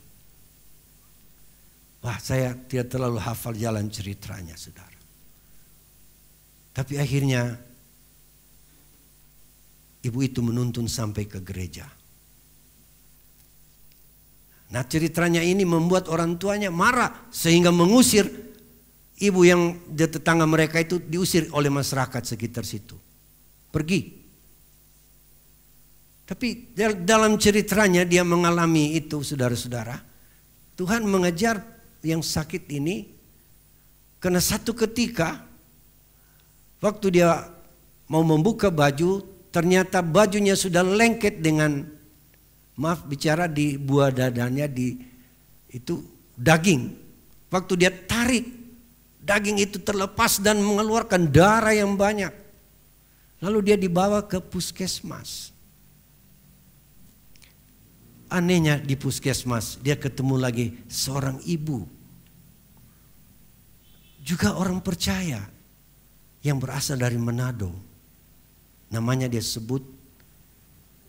Wah, saya tidak terlalu hafal jalan ceritanya, saudara. Tapi akhirnya ibu itu menuntun sampai ke gereja. Nah, ceritanya ini membuat orang tuanya marah sehingga mengusir ibu yang di tetangga mereka itu, diusir oleh masyarakat sekitar situ. Pergi. Tapi dalam ceritanya dia mengalami itu, saudara-saudara. Tuhan mengejar yang sakit ini karena satu ketika waktu dia mau membuka baju, ternyata bajunya sudah lengket dengan, maaf bicara, di buah dadanya, itu daging. Waktu dia tarik, daging itu terlepas dan mengeluarkan darah yang banyak. Lalu dia dibawa ke puskesmas. Anehnya di puskesmas dia ketemu lagi seorang ibu, juga orang percaya yang berasal dari Manado. Namanya dia sebut.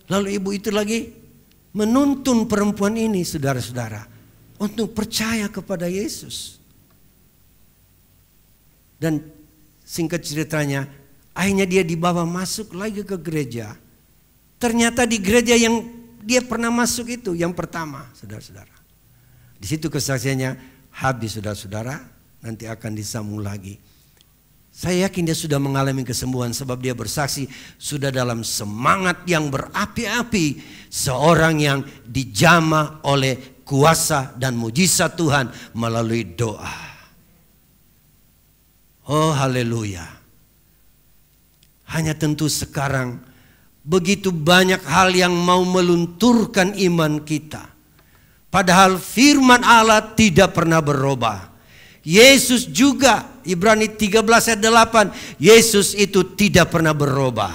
Lalu ibu itu lagi menuntun perempuan ini, saudara-saudara, untuk percaya kepada Yesus. Dan singkat ceritanya, akhirnya dia dibawa masuk lagi ke gereja. Ternyata di gereja yang dia pernah masuk itu, yang pertama, saudara-saudara. Di situ kesaksiannya habis, saudara-saudara. Nanti akan disambung lagi. Saya yakin dia sudah mengalami kesembuhan sebab dia bersaksi sudah dalam semangat yang berapi-api. Seorang yang dijamah oleh kuasa dan mujizat Tuhan melalui doa. Oh haleluya. Hanya tentu sekarang begitu banyak hal yang mau melunturkan iman kita. Padahal firman Allah tidak pernah berubah. Yesus juga, Ibrani 13 ayat 8, Yesus itu tidak pernah berubah.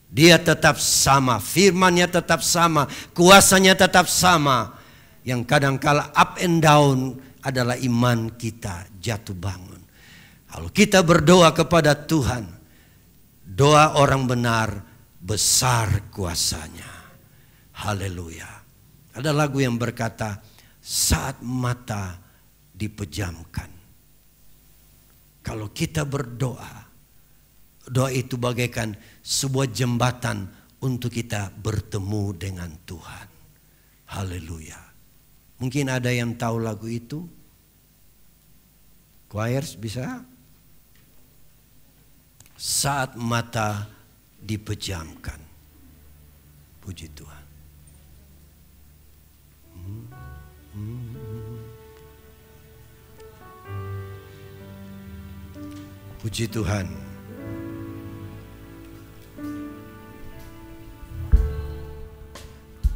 Dia tetap sama, firmannya tetap sama, kuasanya tetap sama. Yang kadangkala up and down adalah iman kita jatuh bangun. Kalau kita berdoa kepada Tuhan, doa orang benar besar kuasanya. Haleluya. Ada lagu yang berkata, saat mata dipejamkan. Kalau kita berdoa, doa itu bagaikan sebuah jembatan untuk kita bertemu dengan Tuhan. Haleluya. Mungkin ada yang tahu lagu itu? Choirs bisa? Saat mata dipejamkan. Puji Tuhan. Puji Tuhan.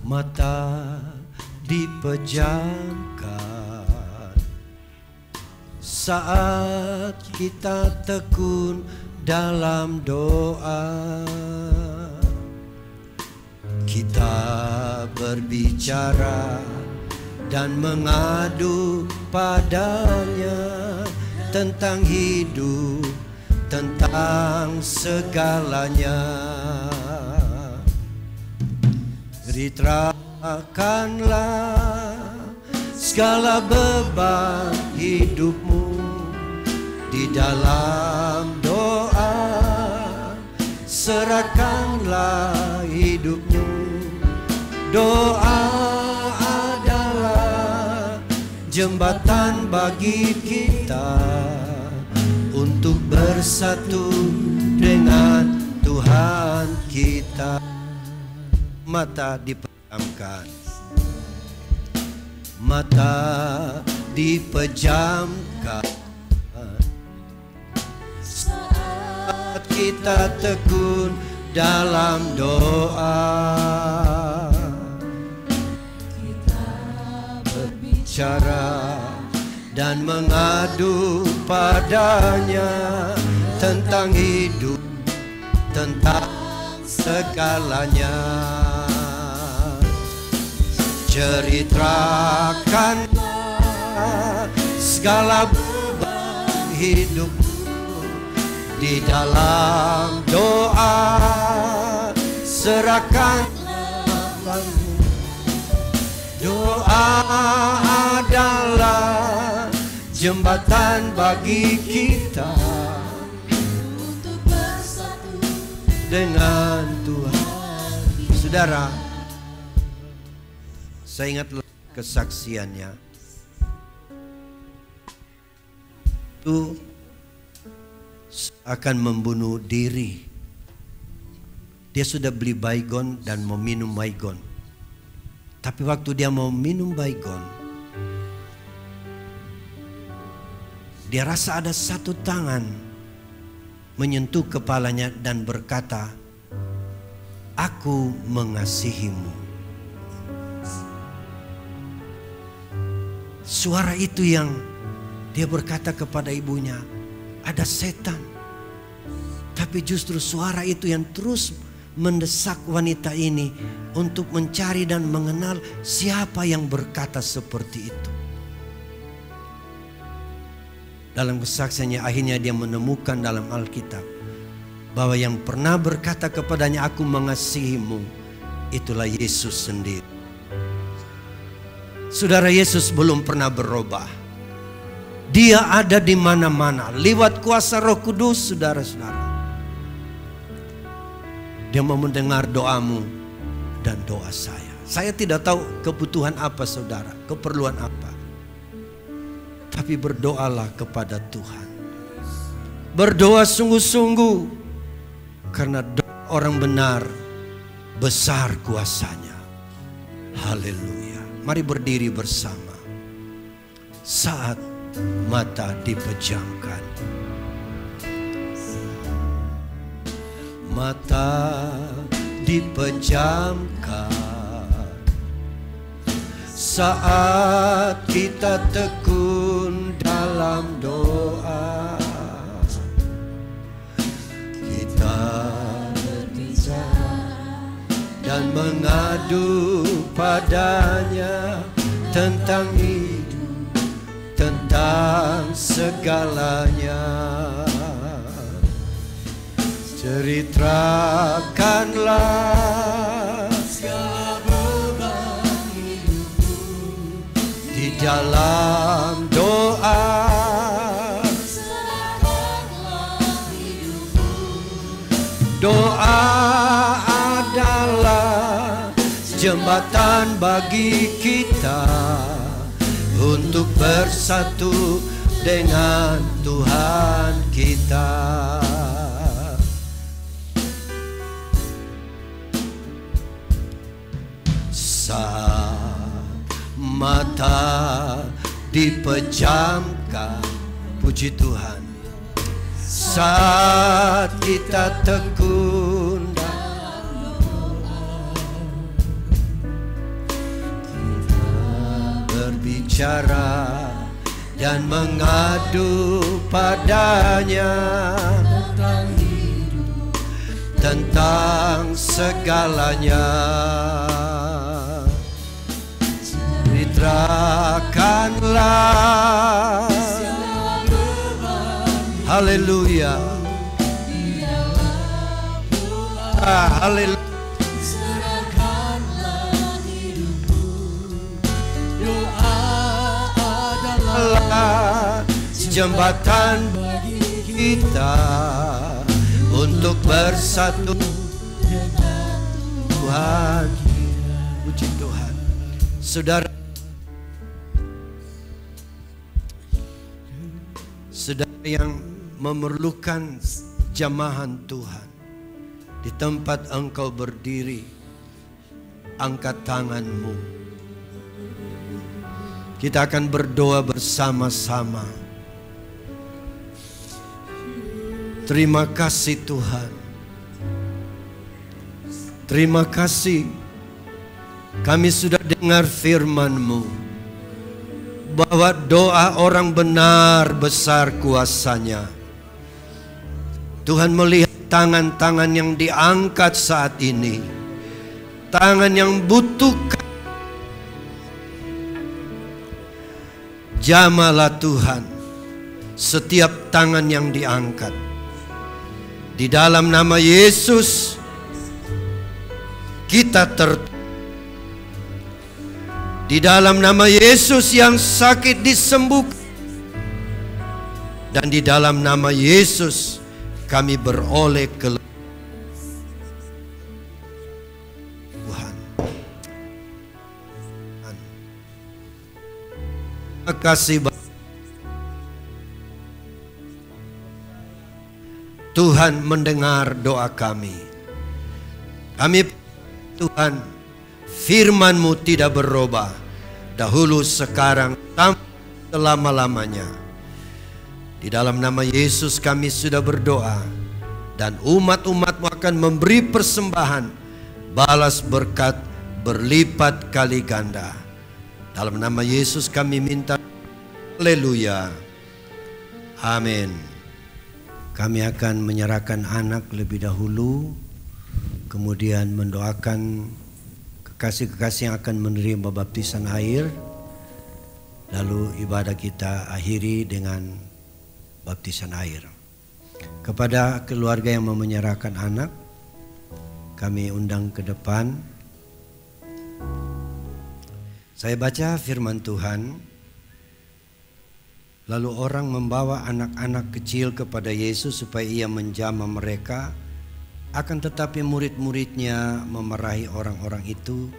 Mata dipejamkan saat kita tekun dalam doa. Kita berbicara dan mengadu padanya tentang hidup, tentang segalanya. Ceritakanlah segala beban hidupmu di dalam doa. Serahkanlah hidupmu. Doa adalah jembatan bagi kita untuk bersatu dengan Tuhan kita. Mata dipejamkan, mata dipejamkan saat kita tekun dalam doa. Kita berbicara dan mengadu padanya tentang hidup, tentang segalanya. Ceritakanlah segala beban hidupmu di dalam doa. Serahkanlah. Doa adalah jembatan bagi kita untuk bersatu dengan Tuhan. Saudara, saya ingat kesaksiannya. Itu akan membunuh diri. Dia sudah beli baygon dan mau minum baygon. Tapi waktu dia mau minum baygon, dia rasa ada satu tangan menyentuh kepalanya dan berkata, "Aku mengasihimu." Suara itu yang dia berkata kepada ibunya, ada setan. Tapi justru suara itu yang terus mendesak wanita ini untuk mencari dan mengenal siapa yang berkata seperti itu. Dalam kesaksiannya akhirnya dia menemukan dalam Alkitab bahwa yang pernah berkata kepadanya, "Aku mengasihimu," itulah Yesus sendiri. Saudara, Yesus belum pernah berubah. Dia ada di mana-mana lewat kuasa Roh Kudus, saudara-saudara. Dia mau mendengar doamu dan doa saya. Saya tidak tahu kebutuhan apa saudara, keperluan apa. Tapi berdoalah kepada Tuhan. Berdoa sungguh-sungguh, karena doa orang benar besar kuasanya. Haleluya. Mari berdiri bersama. Saat mata dipejamkan, mata dipejamkan saat kita tekun dalam doa. Kita berbicara dan mengadu padanya tentang hidup, tentang segalanya. Ceritakanlah segala beban hidupmu di dalam doa. Doa adalah jembatan bagi kita untuk bersatu dengan Tuhan kita. Saat mata dipejamkan, puji Tuhan, saat kita tekun berbicara dan mengadu padanya tentang segalanya, ceritakanlah. Haleluya. Haleluya. Serahkanlah hidupmu. Doa adalah jembatan bagi kita untuk bersatu dengan Tuhan. Puji Tuhan. Saudara yang memerlukan jamahan Tuhan, di tempat engkau berdiri, angkat tanganmu. Kita akan berdoa bersama-sama. Terima kasih Tuhan. Terima kasih. Kami sudah dengar firman-Mu bahwa doa orang benar besar kuasanya. Tuhan melihat tangan-tangan yang diangkat saat ini, tangan yang butuhkan. Jamalah Tuhan setiap tangan yang diangkat. Di dalam nama Yesus kita di dalam nama Yesus yang sakit disembuhkan. Dan di dalam nama Yesus kami beroleh ke Tuhan. Terima kasih Tuhan mendengar doa kami. Kami Tuhan, firman-Mu tidak berubah, dahulu, sekarang, sampai selama-lamanya. Di dalam nama Yesus kami sudah berdoa, dan umat-umat-Mu akan memberi persembahan, balas berkat berlipat kali ganda. Dalam nama Yesus kami minta, haleluya, amin. Kami akan menyerahkan anak lebih dahulu, kemudian mendoakan kekasih-kekasih yang akan menerima baptisan air. Lalu ibadah kita akhiri dengan baptisan air. Kepada keluarga yang mau menyerahkan anak, kami undang ke depan. Saya baca firman Tuhan. Lalu orang membawa anak-anak kecil kepada Yesus supaya ia menjamah mereka. Akan tetapi murid-muridnya memarahi orang-orang itu.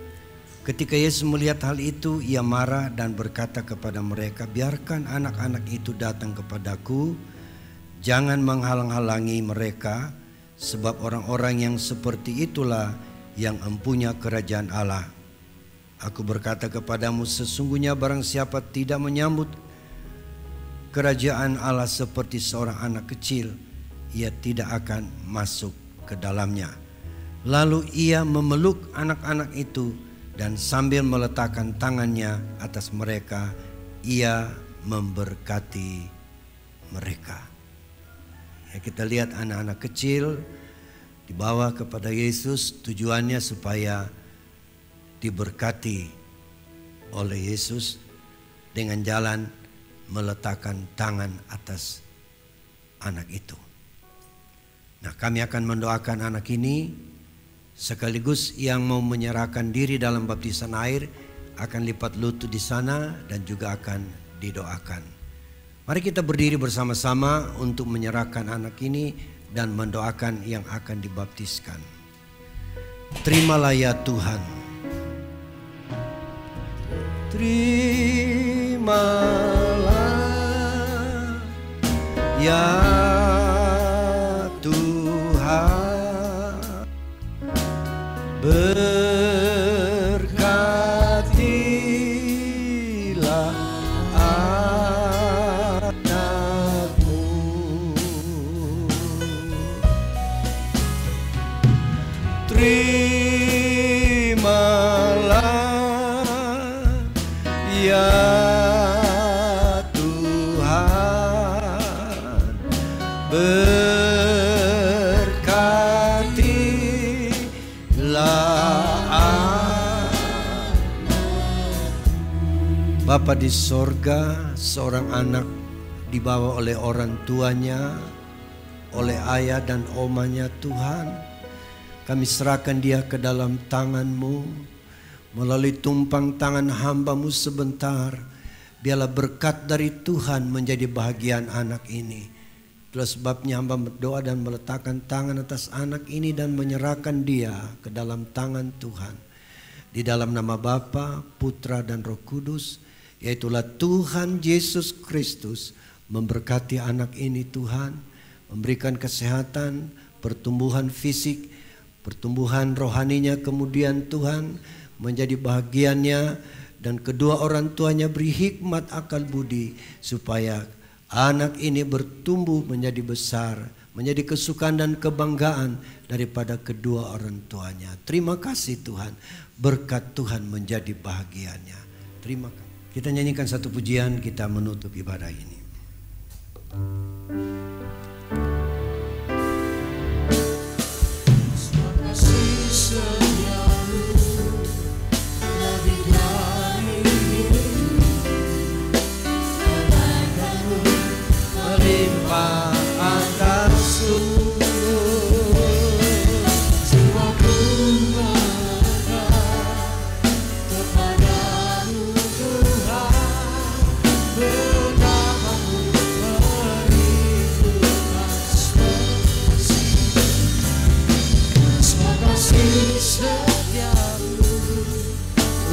Ketika Yesus melihat hal itu, ia marah dan berkata kepada mereka, biarkan anak-anak itu datang kepadaku, jangan menghalang-halangi mereka, sebab orang-orang yang seperti itulah yang empunya kerajaan Allah. Aku berkata kepadamu, sesungguhnya barang siapa tidak menyambut kerajaan Allah seperti seorang anak kecil, ia tidak akan masuk ke dalamnya. Lalu ia memeluk anak-anak itu dan sambil meletakkan tangannya atas mereka, ia memberkati mereka. Ya, kita lihat anak-anak kecil dibawa kepada Yesus, tujuannya supaya diberkati oleh Yesus dengan jalan meletakkan tangan atas anak itu. Nah, kami akan mendoakan anak ini, sekaligus yang mau menyerahkan diri dalam baptisan air akan lipat lutut di sana dan juga akan didoakan. Mari kita berdiri bersama-sama untuk menyerahkan anak ini dan mendoakan yang akan dibaptiskan. Terimalah ya Tuhan. Terimalah ya Tuhan, berkatilah anakmu terimalah ya Tuhan, berkatilah Bapa di sorga. Seorang anak dibawa oleh orang tuanya, oleh ayah dan omanya Tuhan. Kami serahkan dia ke dalam tangan-Mu. Melalui tumpang tangan hamba-Mu sebentar, biarlah berkat dari Tuhan menjadi bahagian anak ini. Itulah sebabnya hamba berdoa dan meletakkan tangan atas anak ini dan menyerahkan dia ke dalam tangan Tuhan. Di dalam nama Bapa, Putra dan Roh Kudus, yaitulah Tuhan Yesus Kristus, memberkati anak ini Tuhan, memberikan kesehatan, pertumbuhan fisik, pertumbuhan rohaninya, kemudian Tuhan menjadi bahagiannya, dan kedua orang tuanya beri hikmat akal budi supaya anak ini bertumbuh menjadi besar, menjadi kesukaan dan kebanggaan daripada kedua orang tuanya. Terima kasih Tuhan, berkat Tuhan menjadi bahagiannya. Terima kasih. Kita nyanyikan satu pujian, kita menutup ibadah ini.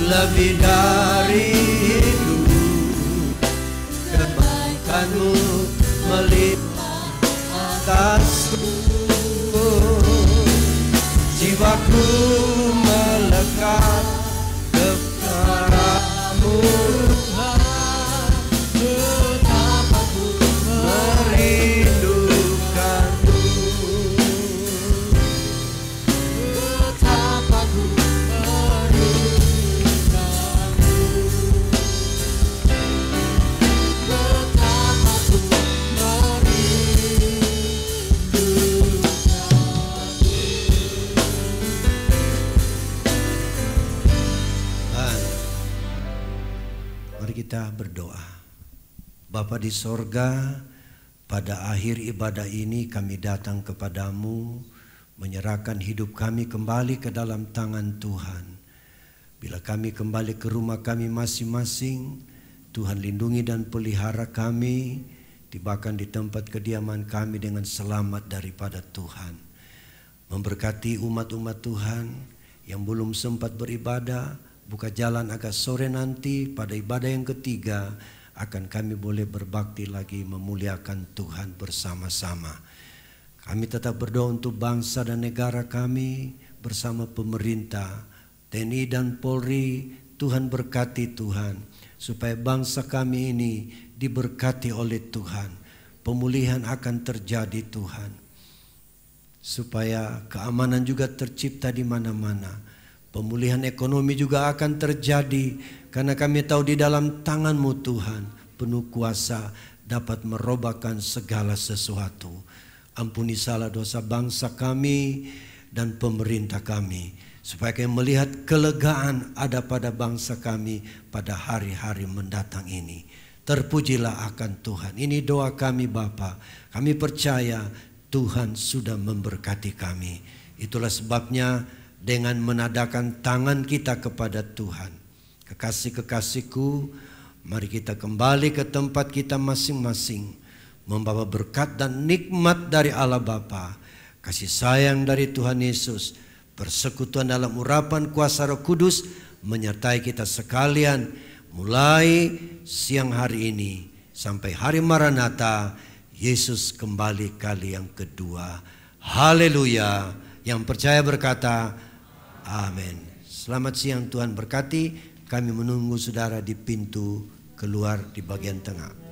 Lebih dari hidup, kebaikan-Mu melimpah atasku. Jiwaku melekat kepadamu, betapa ku merindukanmu, betapa ku kita berdoa. Bapa di sorga, pada akhir ibadah ini kami datang kepadamu, menyerahkan hidup kami kembali ke dalam tangan Tuhan. Bila kami kembali ke rumah kami masing-masing, Tuhan lindungi dan pelihara kami, tibakan di tempat kediaman kami dengan selamat daripada Tuhan. Memberkati umat-umat Tuhan yang belum sempat beribadah, buka jalan agar sore nanti pada ibadah yang ketiga akan kami boleh berbakti lagi memuliakan Tuhan bersama-sama. Kami tetap berdoa untuk bangsa dan negara kami bersama pemerintah, TNI dan Polri. Tuhan berkati Tuhan, supaya bangsa kami ini diberkati oleh Tuhan. Pemulihan akan terjadi Tuhan, supaya keamanan juga tercipta di mana-mana. Pemulihan ekonomi juga akan terjadi, karena kami tahu di dalam tangan-Mu Tuhan penuh kuasa dapat merubahkan segala sesuatu. Ampuni salah dosa bangsa kami dan pemerintah kami, supaya kami melihat kelegaan ada pada bangsa kami pada hari-hari mendatang ini. Terpujilah akan Tuhan. Ini doa kami Bapa. Kami percaya Tuhan sudah memberkati kami. Itulah sebabnya dengan menadakan tangan kita kepada Tuhan, kekasih-kekasihku, mari kita kembali ke tempat kita masing-masing, membawa berkat dan nikmat dari Allah Bapa, kasih sayang dari Tuhan Yesus, persekutuan dalam urapan kuasa Roh Kudus menyertai kita sekalian, mulai siang hari ini sampai hari Maranatha, Yesus kembali kali yang kedua. Haleluya. Yang percaya berkata amin. Selamat siang, Tuhan berkati. Kami menunggu saudara di pintu keluar di bagian tengah.